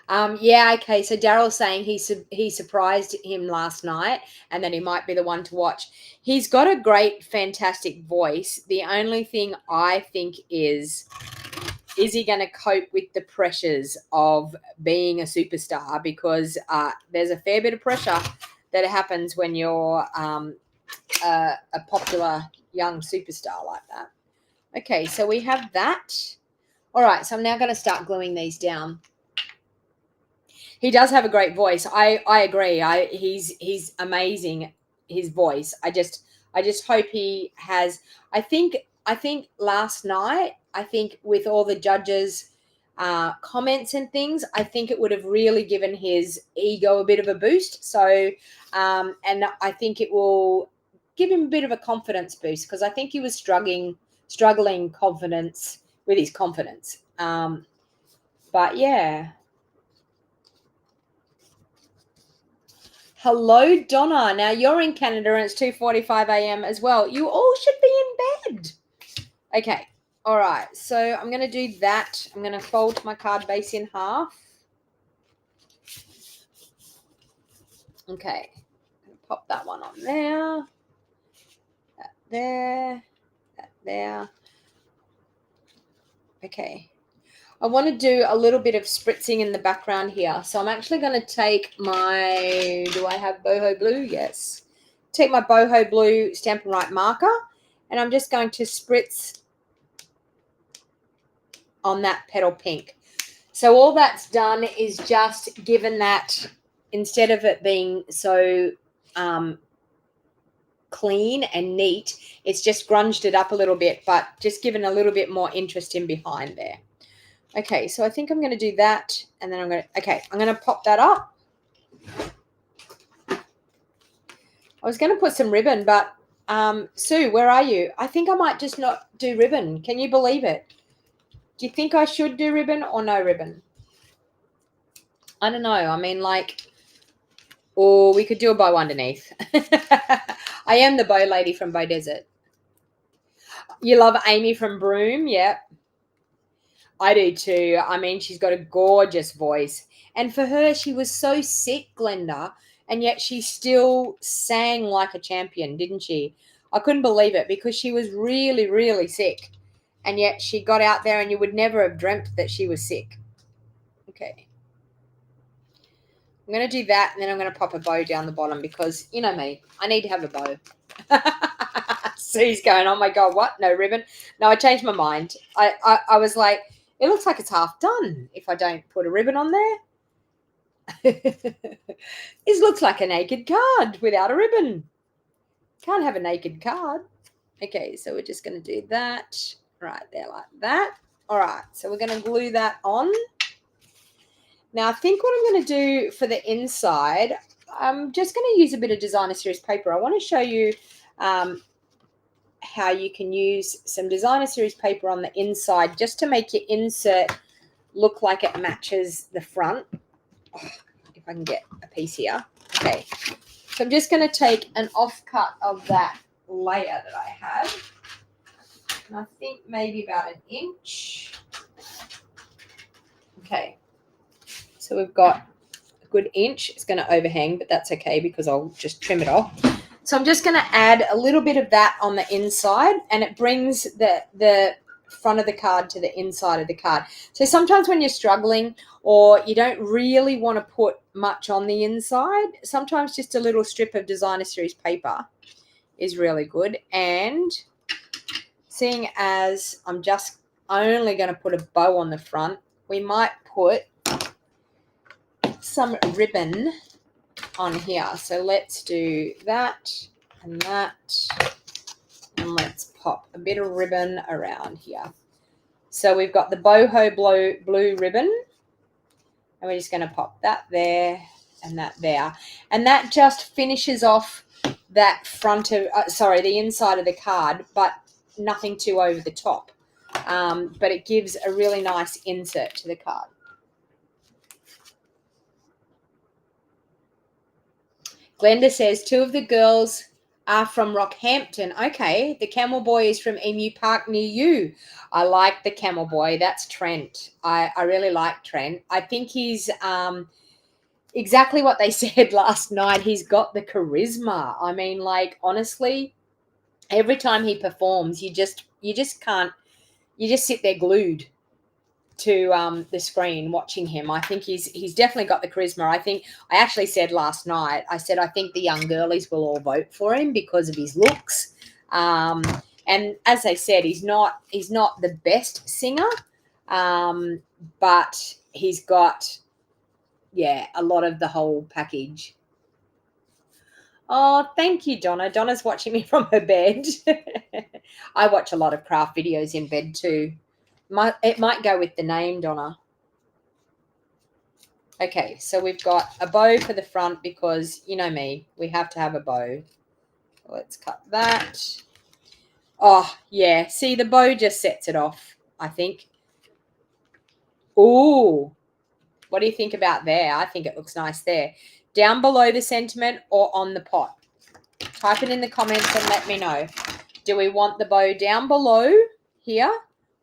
Yeah, okay. So Daryl's saying he surprised him last night and that he might be the one to watch. He's got a great, fantastic voice. The only thing I think is he going to cope with the pressures of being a superstar? Because there's a fair bit of pressure that happens when you're a popular young superstar like that. Okay, so we have that. All right, so I'm now going to start gluing these down. He does have a great voice. I agree. He's amazing, his voice. I just hope he has. I think last night, with all the judges' comments and things, I think it would have really given his ego a bit of a boost. So, and I think it will give him a bit of a confidence boost because I think he was struggling confidence with his confidence. But yeah. Hello, Donna. Now you're in Canada and it's 2:45 a.m. as well. You all should be in bed. Okay. All right. So I'm going to do that. I'm going to fold my card base in half. Okay. I'm going to pop that one on there. That there. That there. Okay. I want to do a little bit of spritzing in the background here. So I'm actually going to take my, do I have boho blue? Yes. Take my boho blue Stampin' Up marker and I'm just going to spritz on that petal pink. So all that's done is just given that instead of it being so clean and neat, it's just grunged it up a little bit, but just given a little bit more interest in behind there. Okay, so I think I'm going to do that, and then I'm going to pop that up. I was going to put some ribbon, but Sue, where are you? I think I might just not do ribbon. Can you believe it? Do you think I should do ribbon or no ribbon? I don't know. I mean, like, or we could do a bow underneath. I am the bow lady from Bow Desert. You love Amy from Broome? Yeah, I do too. I mean, she's got a gorgeous voice. And for her, she was so sick, Glenda, and yet she still sang like a champion, didn't she? I couldn't believe it because she was really, really sick. And yet she got out there and you would never have dreamt that she was sick. Okay. I'm going to do that and then I'm going to pop a bow down the bottom because, you know me, I need to have a bow. Sue's going, oh my God, what? No ribbon? No, I changed my mind. I was like, it looks like it's half done if I don't put a ribbon on there. This looks like a naked card without a ribbon. Can't have a naked card. Okay, so we're just going to do that right there like that. All right, so we're going to glue that on. Now, I think what I'm going to do for the inside, I'm just going to use a bit of Designer Series paper. I want to show you how you can use some Designer Series paper on the inside just to make your insert look like it matches the front. Oh, if I can get a piece here. Okay, so I'm just going to take an offcut of that layer that I have. And I think maybe about an inch. Okay, so we've got a good inch. It's going to overhang, but that's okay because I'll just trim it off. So I'm just going to add a little bit of that on the inside, and it brings the front of the card to the inside of the card. So sometimes when you're struggling or you don't really want to put much on the inside, sometimes just a little strip of Designer Series paper is really good. And seeing as I'm just only going to put a bow on the front, we might put some ribbon on here. So let's do that and that, and let's pop a bit of ribbon around here. So we've got the boho blue ribbon, and we're just going to pop that there and that there, and that just finishes off that front of the inside of the card, but nothing too over the top, but it gives a really nice insert to the card. Glenda says 2 of the girls are from Rockhampton. Okay, the Camel Boy is from Emu Park near you. I like the Camel Boy. That's Trent. I really like Trent. I think he's exactly what they said last night. He's got the charisma. I mean, like, honestly, every time he performs, you just can't, you just sit there glued to the screen watching him. I think he's definitely got the charisma. I actually said last night, I said I think the young girlies will all vote for him because of his looks. And as I said, he's not the best singer, but he's got, yeah, a lot of the whole package. Oh, thank you, Donna. Donna's watching me from her bed. I watch a lot of craft videos in bed too. It might go with the name, Donna. Okay, so we've got a bow for the front because, you know me, we have to have a bow. Let's cut that. Oh, yeah. See, the bow just sets it off, I think. Ooh. What do you think about there? I think it looks nice there. Down below the sentiment or on the pot? Type it in the comments and let me know. Do we want the bow down below here,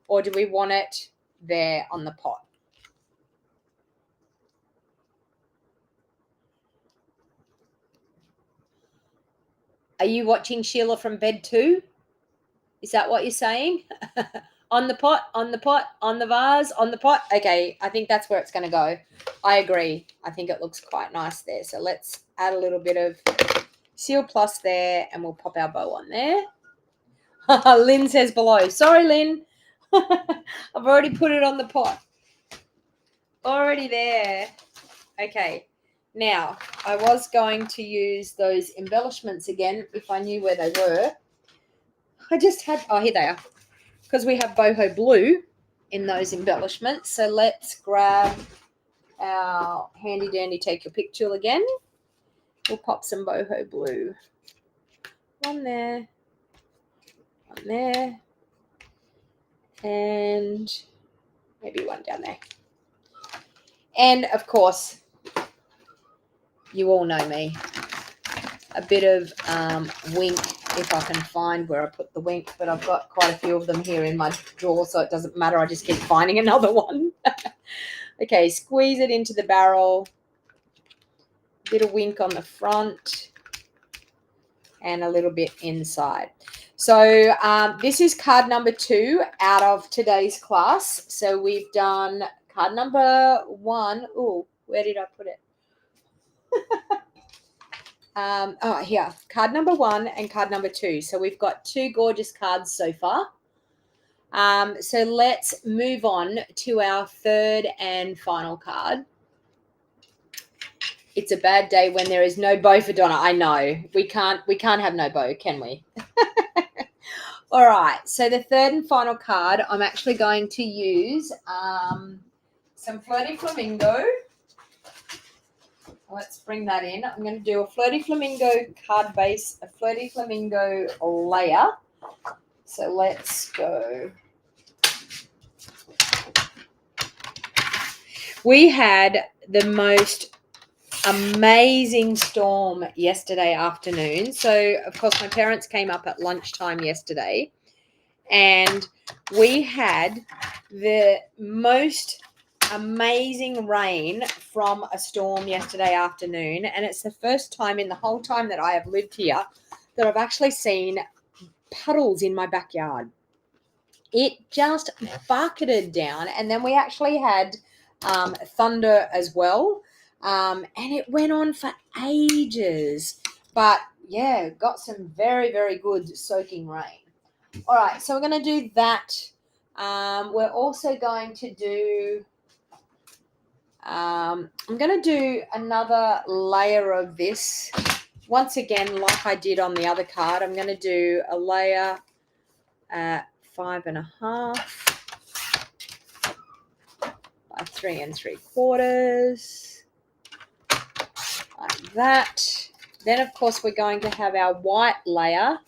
or do we want it there on the pot? Are you watching Sheila from bed too? Is that what you're saying? On the pot, on the pot, on the vase, on the pot. Okay, I think that's where it's going to go. I agree. I think it looks quite nice there. So let's add a little bit of Seal Plus there, and we'll pop our bow on there. Lynn says below. Sorry, Lynn. I've already put it on the pot. Already there. Okay. Now, I was going to use those embellishments again if I knew where they were. I just had, oh, here they are. Because we have boho blue in those embellishments. So let's grab our handy dandy take your pick tool again. We'll pop some boho blue. One there. One there. And maybe one down there. And, of course, you all know me. A bit of wink, if I can find where I put the wink, but I've got quite a few of them here in my drawer, so it doesn't matter. I just keep finding another one. Okay, squeeze it into the barrel. A bit of wink on the front and a little bit inside. So this is card number 2 out of today's class. So we've done card number 1. Oh, where did I put it? Here, card number 1 and card number 2. So we've got 2 gorgeous cards so far. So let's move on to our 3rd and final card. It's a bad day when there is no bow for Donna. I know. We can't have no bow, can we? All right. So the 3rd and final card, I'm actually going to use some Flirty Flamingo. Let's bring that in. I'm going to do a Flirty Flamingo card base, a Flirty Flamingo layer. So let's go. We had the most amazing storm yesterday afternoon. So, of course, my parents came up at lunchtime yesterday, and we had the most amazing rain from a storm yesterday afternoon, and it's the first time in the whole time that I have lived here that I've actually seen puddles in my backyard. It just bucketed down, and then we actually had thunder as well, and it went on for ages, but yeah, got some very, very good soaking rain. All right, so we're going to do that. We're also going to do I'm going to do another layer of this. Once again, like I did on the other card, I'm going to do a layer at 5.5 by 3 3/4, like that. Then, of course, we're going to have our white layer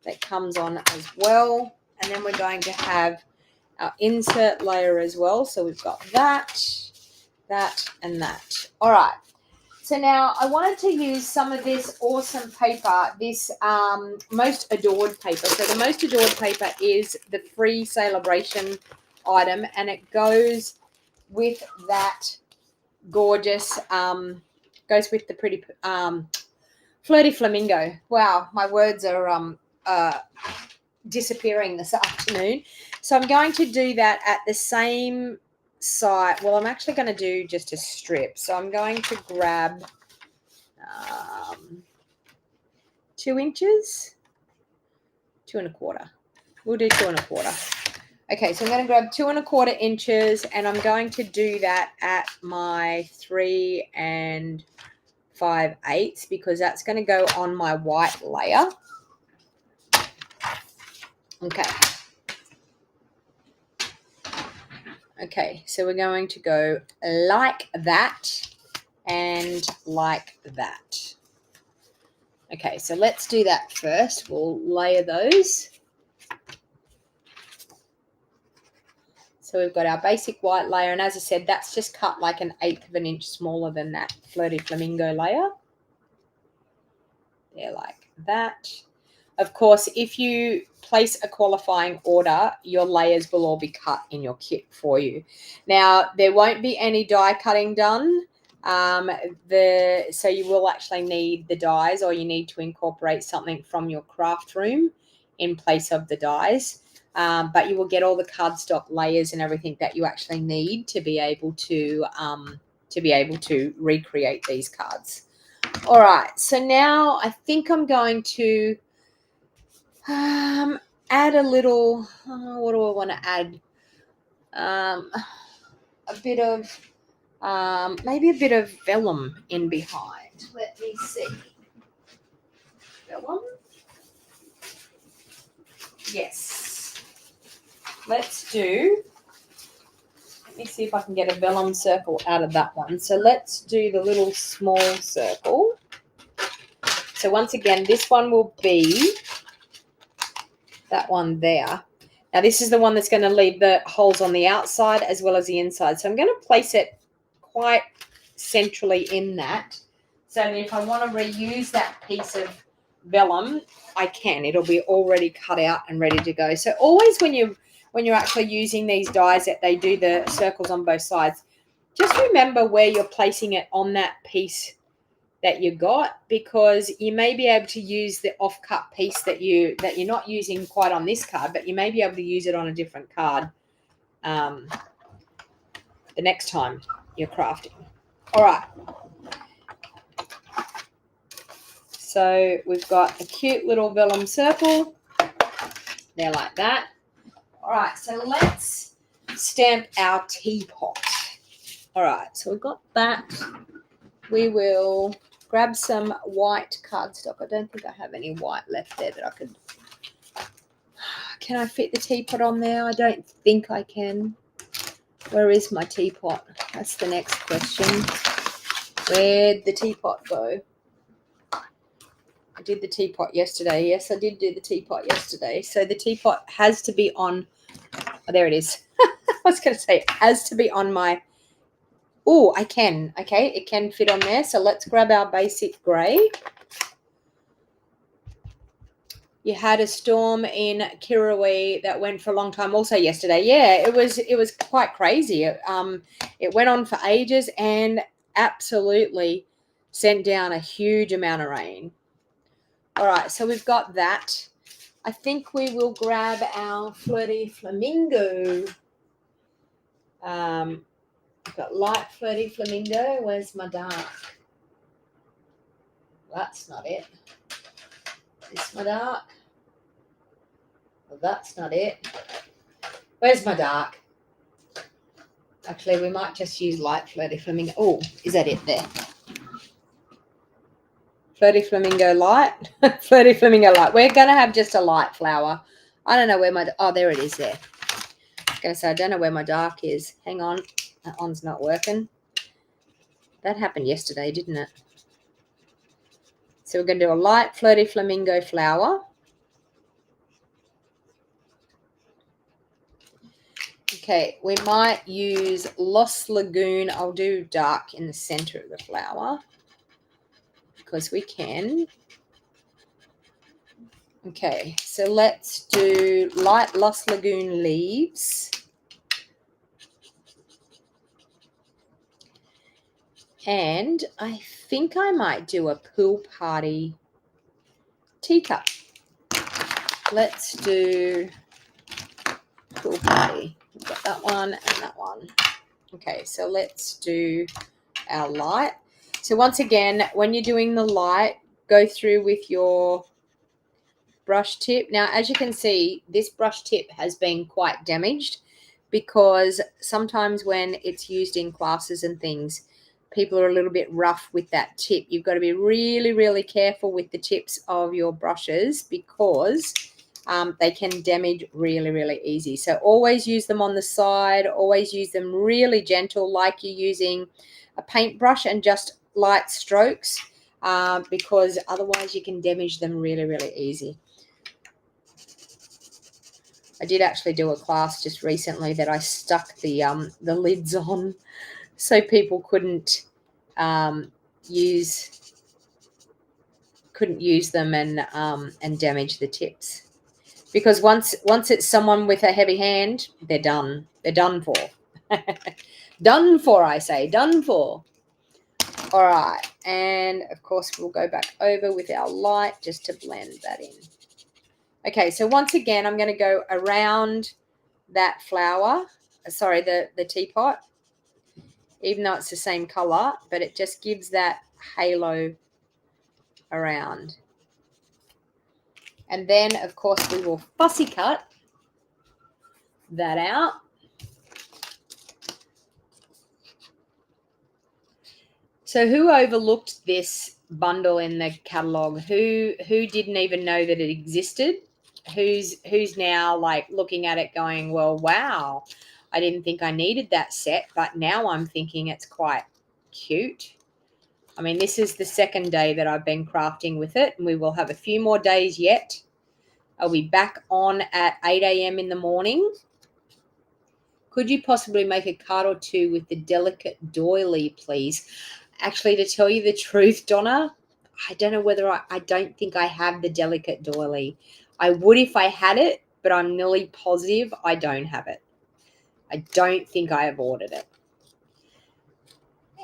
that comes on as well. And then we're going to have our insert layer as well. So we've got that, and that. All right. So now I wanted to use some of this awesome paper, this Most Adored paper. So the Most Adored paper is the free celebration item, and it goes with that gorgeous, goes with the pretty Flirty Flamingo. Wow, my words are disappearing this afternoon. So I'm going to do that at the same side. Well, I'm actually going to do just a strip. So I'm going to grab 2 inches, 2 1/4. We'll do 2 1/4. Okay, so I'm going to grab 2 1/4 inches, and I'm going to do that at my 3 5/8 because that's going to go on my white layer. Okay, so we're going to go like that and like that. Okay, so let's do that first. We'll layer those. So we've got our basic white layer, and as I said, that's just cut like 1/8 of an inch smaller than that Flirty Flamingo layer. There, like that. Of course, if you place a qualifying order, your layers will all be cut in your kit for you. Now, there won't be any die cutting done. So you will actually need the dies, or you need to incorporate something from your craft room in place of the dies. But you will get all the cardstock layers and everything that you actually need to be able to recreate these cards. All right, so now I think I'm going to add a little, what do I want to add? A bit of, maybe a bit of vellum in behind. Let me see. Vellum? Yes. Let me see if I can get a vellum circle out of that one. So let's do the little small circle. So once again, this one will be that one there. Now this is the one that's going to leave the holes on the outside as well as the inside. So I'm going to place it quite centrally in that. So if I want to reuse that piece of vellum, I can. It'll be already cut out and ready to go. So always when you're actually using these dies that they do the circles on both sides, just remember where you're placing it on that piece that you got, because you may be able to use the off-cut piece that you're not using quite on this card, but you may be able to use it on a different card the next time you're crafting. All right. So we've got a cute little vellum circle there like that. All right, so let's stamp our teapot. All right, so we've got that. We will grab some white cardstock. I don't think I have any white left there that I could. Can I fit the teapot on there? I don't think I can. Where is my teapot? That's the next question. Where'd the teapot go? I did the teapot yesterday. Yes, I did do the teapot yesterday. So the teapot has to be on. Oh, there it is. I was going to say it has to be on my. Oh, I can. Okay, it can fit on there. So let's grab our basic grey. You had a storm in Kirrawee that went for a long time also yesterday. Yeah, it was quite crazy. It went on for ages and absolutely sent down a huge amount of rain. All right, so we've got that. I think we will grab our Flirty Flamingo. I've got light Flirty Flamingo. Where's my dark? That's not it. Is my dark? Well, that's not it. Where's my dark? Actually, we might just use light Flirty Flamingo. Oh, is that it there? Flirty Flamingo light. Flirty Flamingo light. We're going to have just a light flower. I don't know where my... Oh, there it is there. I was going to say, I don't know where my dark is. Hang on. That one's not working. That happened yesterday, didn't it? So we're going to do a light Flirty Flamingo flower. Okay, we might use Lost Lagoon. I'll do dark in the center of the flower because we can. Okay, so let's do light Lost Lagoon leaves. And I think I might do a pool party teacup. Let's do pool party. We've got that one and that one. Okay, so let's do our light. So once again, when you're doing the light, go through with your brush tip. Now, as you can see, this brush tip has been quite damaged because sometimes when it's used in classes and things, people are a little bit rough with that tip. You've got to be really, really careful with the tips of your brushes because they can damage really, really easy. So always use them on the side. Always use them really gentle, like you're using a paintbrush, and just light strokes because otherwise you can damage them really, really easy. I did actually do a class just recently that I stuck the lids on so people couldn't use them and damage the tips. Because once it's someone with a heavy hand, they're done. They're done for. Done for, I say. Done for. All right. And, of course, we'll go back over with our light just to blend that in. Okay, so once again, I'm going to go around that flower. Sorry, the teapot. Even though it's the same color, but it just gives that halo around. And then, of course, we will fussy cut that out. So who overlooked this bundle in the catalog? Who didn't even know that it existed? Who's now like looking at it going, well, wow, I didn't think I needed that set, but now I'm thinking it's quite cute. I mean, this is the second day that I've been crafting with it, and we will have a few more days yet. I'll be back on at 8 a.m. in the morning. Could you possibly make a card or two with the delicate doily, please? Actually, to tell you the truth, Donna, I don't know whether I don't think I have the delicate doily. I would if I had it, but I'm nearly positive I don't have it. I don't think I have ordered it.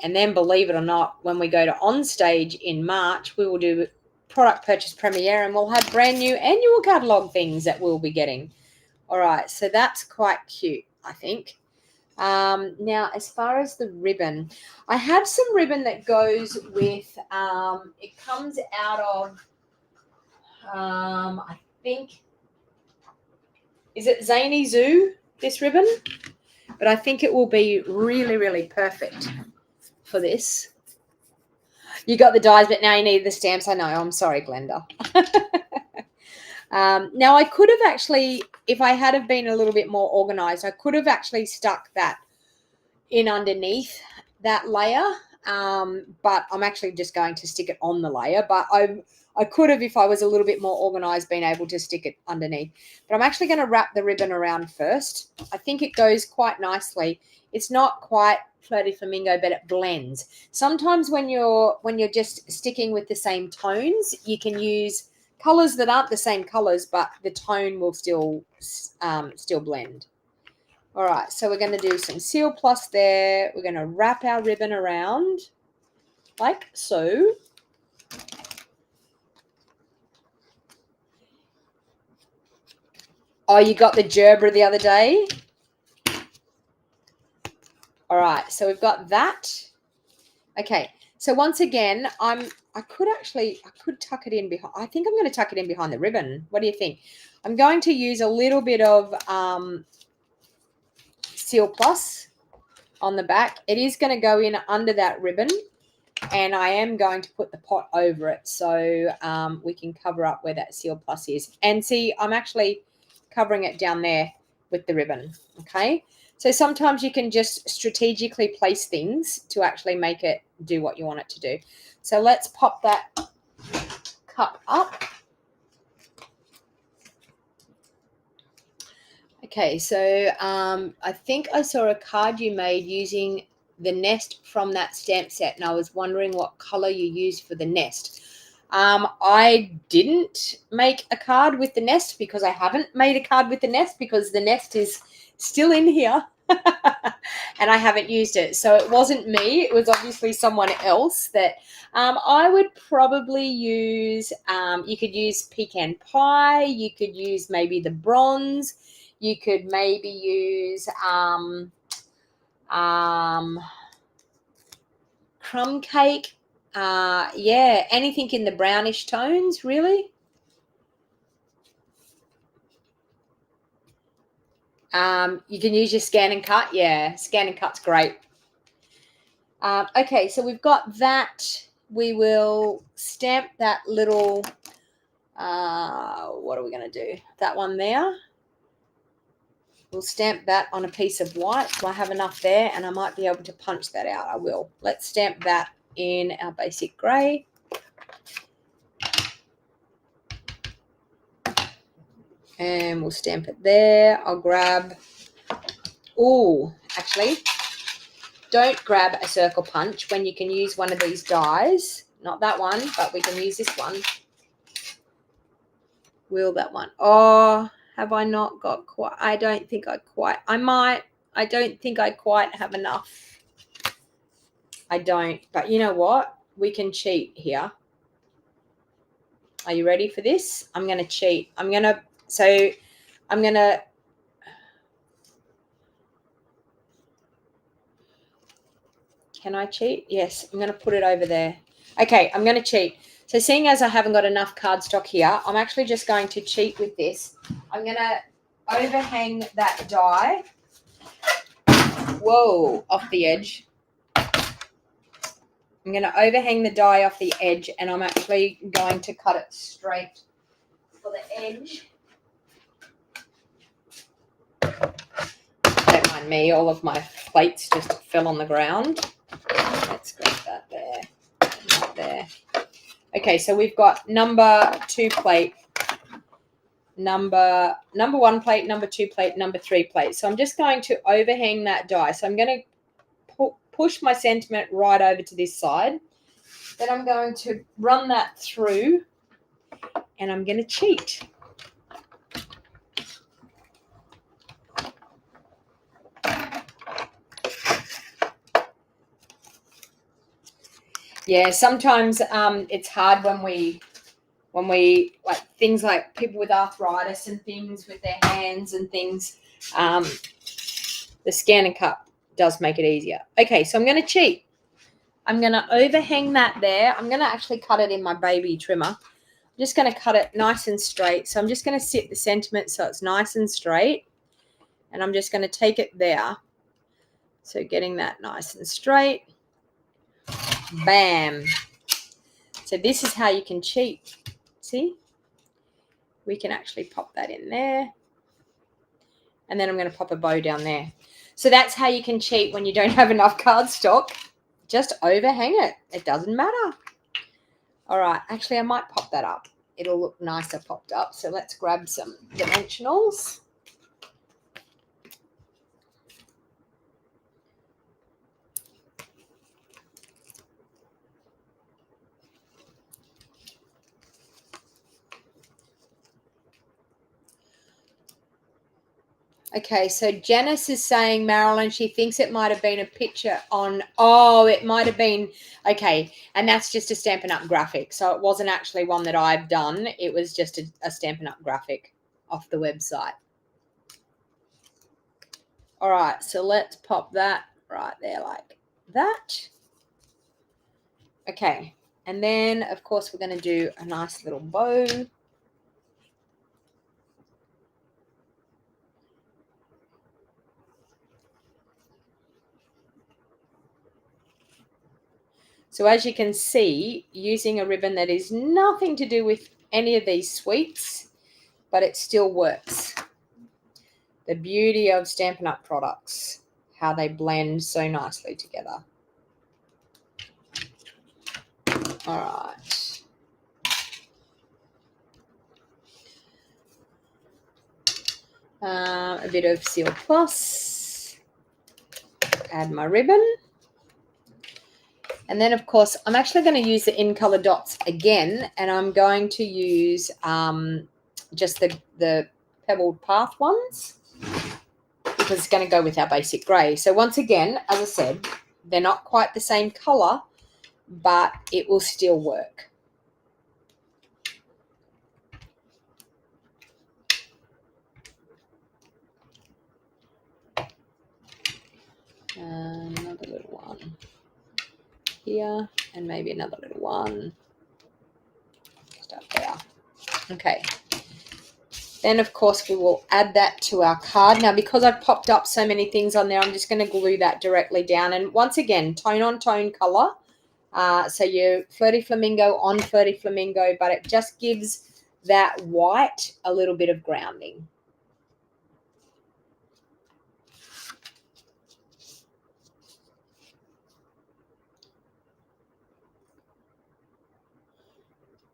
And then, believe it or not, when we go to On Stage in March, we will do product purchase premiere, and we'll have brand new annual catalog things that we'll be getting. All right, so that's quite cute, I think. Now, as far as the ribbon, I have some ribbon that goes with, it comes out of, I think, is it Zany Zoo, this ribbon? But I think it will be really, really perfect for this. You got the dies, but now you need the stamps. I know. I'm sorry, Glenda. Now, I could have actually, if I had have been a little bit more organized, I could have actually stuck that in underneath that layer, but I'm actually just going to stick it on the layer. But I could have, if I was a little bit more organized, been able to stick it underneath. But I'm actually going to wrap the ribbon around first. I think it goes quite nicely. It's not quite flirty flamingo, but it blends. Sometimes when you're just sticking with the same tones, you can use colors that aren't the same colors, but the tone will still blend. All right, so we're going to do some Seal Plus there. We're going to wrap our ribbon around like so. Oh, you got the Gerber the other day? All right, so we've got that. Okay, so once again, I could tuck it in behind. I think I'm going to tuck it in behind the ribbon. What do you think? I'm going to use a little bit of Seal Plus on the back. It is going to go in under that ribbon, and I am going to put the pot over it so we can cover up where that Seal Plus is. And see, I'm actually covering it down there with the ribbon, okay? So sometimes you can just strategically place things to actually make it do what you want it to do. So let's pop that cup up. Okay, so I think I saw a card you made using the nest from that stamp set, and I was wondering what color you used for the nest. I didn't make a card with the nest because I haven't made a card with the nest because the nest is still in here and I haven't used it. So it wasn't me. It was obviously someone else that I would probably use. You could use pecan pie. You could use maybe the bronze. You could maybe use crumb cake. Yeah, anything in the brownish tones, really. You can use your scan and cut. Yeah, scan and cut's great. Okay, so we've got that. We will stamp that little, what are we going to do? That one there. We'll stamp that on a piece of white. So I have enough there, and I might be able to punch that out. I will. Let's stamp that in our basic grey. And we'll stamp it there. I'll grab, actually, don't grab a circle punch when you can use one of these dies. Not that one, but we can use this one. Will that one? Oh, have I not got quite, I don't think I quite, I might, I don't think I quite have enough. I don't, but you know what? We can cheat here. Are you ready for this? I'm going to cheat. I'm going to, can I cheat? Yes, I'm going to put it over there. Okay, I'm going to cheat. So seeing as I haven't got enough cardstock here, I'm actually just going to cheat with this. I'm going to overhang that die. Whoa, off the edge. I'm going to overhang the die off the edge, and I'm actually going to cut it straight for the edge. Don't mind me, all of my plates just fell on the ground. Let's grab that there. Okay, so we've got number 2 plate, number 1 plate, number 2 plate, number 3 plate. So I'm just going to overhang that die. So I'm going to push my sentiment right over to this side. Then I'm going to run that through and I'm going to cheat. Yeah, sometimes it's hard when we like things like people with arthritis and things with their hands and things. The scan and cut does make it easier. Okay, so I'm going to cheat. I'm going to overhang that there. I'm going to actually cut it in my baby trimmer. I'm just going to cut it nice and straight. So I'm just going to sit the sentiment so it's nice and straight. And I'm just going to take it there. So getting that nice and straight. Bam. So this is how you can cheat. See? We can actually pop that in there. And then I'm going to pop a bow down there. So that's how you can cheat when you don't have enough cardstock. Just overhang it. It doesn't matter. All right. Actually, I might pop that up. It'll look nicer popped up. So let's grab some dimensionals. Okay, so Janice is saying, Marilyn, she thinks it might have been a picture on, it might have been, okay, and that's just a Stampin' Up graphic. So it wasn't actually one that I've done. It was just a Stampin' Up graphic off the website. All right, so let's pop that right there like that. Okay, and then, of course, we're going to do a nice little bow. So as you can see, using a ribbon that is nothing to do with any of these sweeps, but it still works. The beauty of Stampin' Up products, how they blend so nicely together. All right. A bit of Seal Plus. Add my ribbon. And then, of course, I'm actually going to use the in color dots again, and I'm going to use just the pebbled path ones because it's going to go with our basic grey. So once again, as I said, they're not quite the same color, but it will still work. Another little one here, and maybe another little one just up there. Okay. Then, of course, we will add that to our card. Now, because I've popped up so many things on there, I'm just going to glue that directly down. And once again, tone on tone color. So your Flirty Flamingo on Flirty Flamingo, but it just gives that white a little bit of grounding.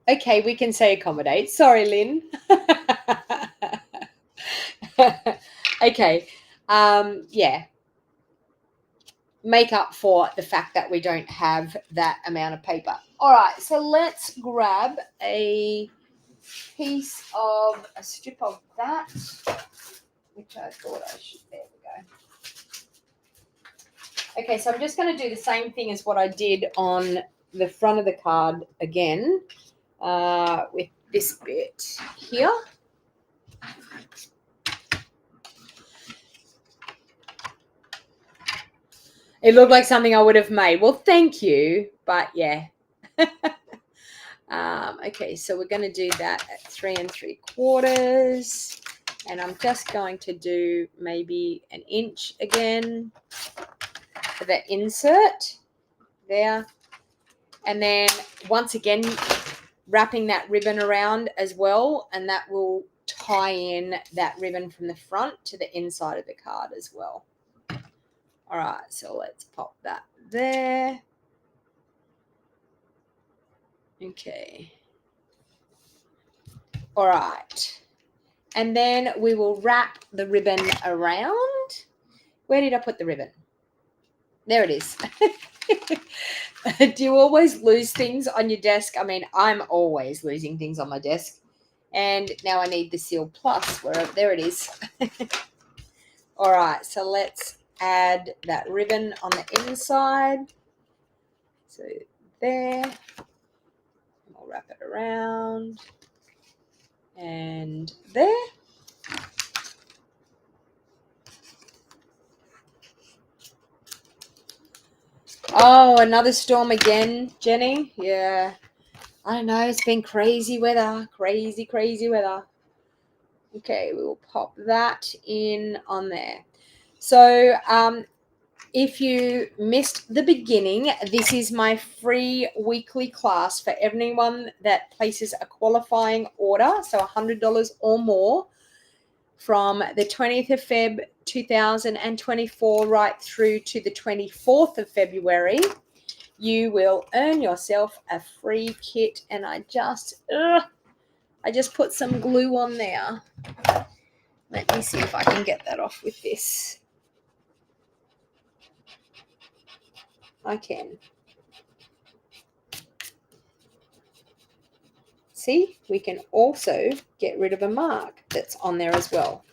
Okay, we can say accommodate. Sorry, Lynn. Okay. Yeah. Make up for the fact that we don't have that amount of paper. All right, so let's grab a piece of a strip of that, which I thought I should. There we go. Okay, so I'm just going to do the same thing as what I did on the front of the card again with this bit here. It looked like something I would have made. Well, thank you, but yeah. Okay, so we're going to do that at 3 3/4, and I'm just going to do maybe an inch again for the insert there, and then once again wrapping that ribbon around as well, and that will tie in that ribbon from the front to the inside of the card as well. All right, so let's pop that there. Okay. All right. And then we will wrap the ribbon around. Where did I put the ribbon? There it is. Do you always lose things on your desk? I mean, I'm always losing things on my desk. And now I need the Seal Plus. There it is. All right, so let's add that ribbon on the inside. So there. We'll wrap it around. And there. Oh, another storm again, Jenny. Yeah. I know, it's been crazy weather. Crazy weather. Okay, we will pop that in on there. So if you missed the beginning, this is my free weekly class for anyone that places a qualifying order, so $100 or more, from the 20th of Feb 2024 right through to the 24th of February. You will earn yourself a free kit. And I just put some glue on there. Let me see if I can get that off with this. I can. See, we can also get rid of a mark that's on there as well.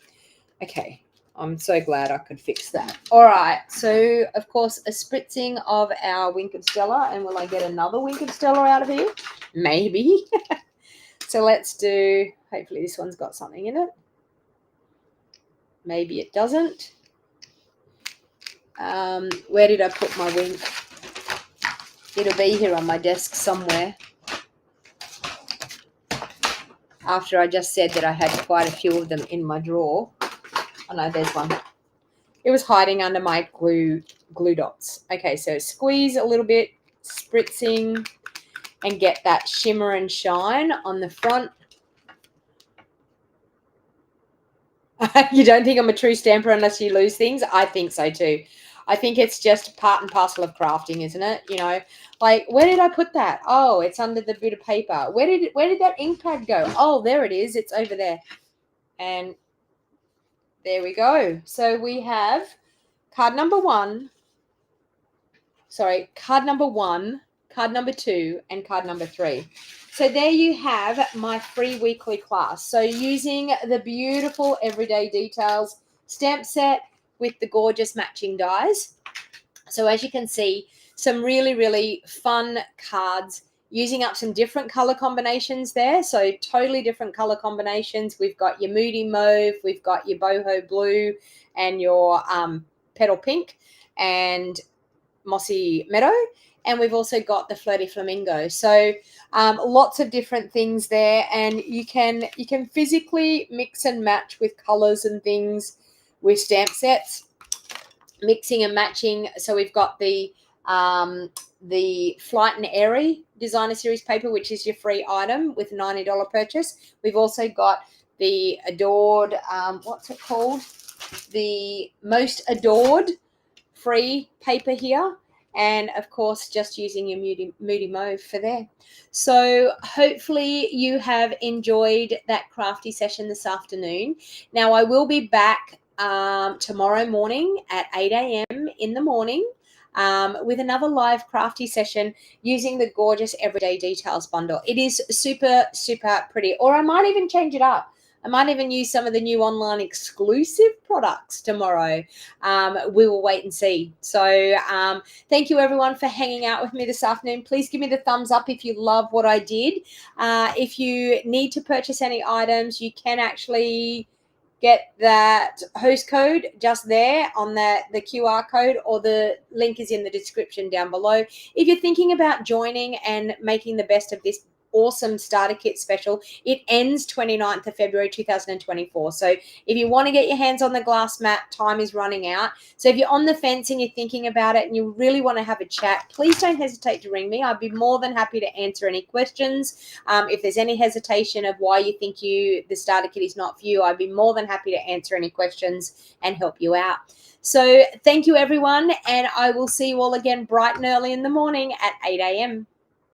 Okay, I'm so glad I could fix that. All right, so of course a spritzing of our Wink of Stella. And will I get another Wink of Stella out of here? Maybe. So let's do, hopefully this one's got something in it. Maybe it doesn't. Where did I put my wink? It'll be here on my desk somewhere. After I just said that I had quite a few of them in my drawer. Oh no, there's one. It was hiding under my glue dots. Okay, so squeeze a little bit, spritzing, and get that shimmer and shine on the front. You don't think I'm a true stamper unless you lose things? I think so too. I think it's just part and parcel of crafting, isn't it? You know, like, where did I put that? Oh, it's under the bit of paper. Where did that ink pad go? Oh, there it is. It's over there. And there we go. So we have card number 1. Sorry, card number 1, card number 2, and card number 3. So there you have my free weekly class. So using the beautiful Everyday Details stamp set with the gorgeous matching dies. So as you can see, some really, really fun cards using up some different color combinations there. So totally different color combinations. We've got your Moody Mauve, we've got your Boho Blue, and your Petal Pink, and Mossy Meadow. And we've also got the Flirty Flamingo. So lots of different things there, and you can physically mix and match with colors and things with stamp sets, mixing and matching. So we've got the Flight and Airy Designer Series paper, which is your free item with a $90 purchase. We've also got the Adored, what's it called? The Most Adored free paper here. And of course, just using your Moody Mauve for there. So hopefully you have enjoyed that crafty session this afternoon. Now I will be back tomorrow morning at 8 a.m. in the morning with another live crafty session using the gorgeous Everyday Details bundle. It is super, super pretty. Or I might even change it up. I might even use some of the new online exclusive products tomorrow. We will wait and see. So thank you everyone for hanging out with me this afternoon. Please give me the thumbs up if you love what I did. If you need to purchase any items, you can actually get that host code just there on the QR code, or the link is in the description down below. If you're thinking about joining and making the best of this awesome starter kit special, it ends 29th of February 2024. So if you want to get your hands on the glass mat, time is running out. So if you're on the fence and you're thinking about it and you really want to have a chat, please don't hesitate to ring me. I'd be more than happy to answer any questions. If there's any hesitation of why you think the starter kit is not for you, I'd be more than happy to answer any questions and help you out. So thank you everyone, and I will see you all again bright and early in the morning at 8 a.m.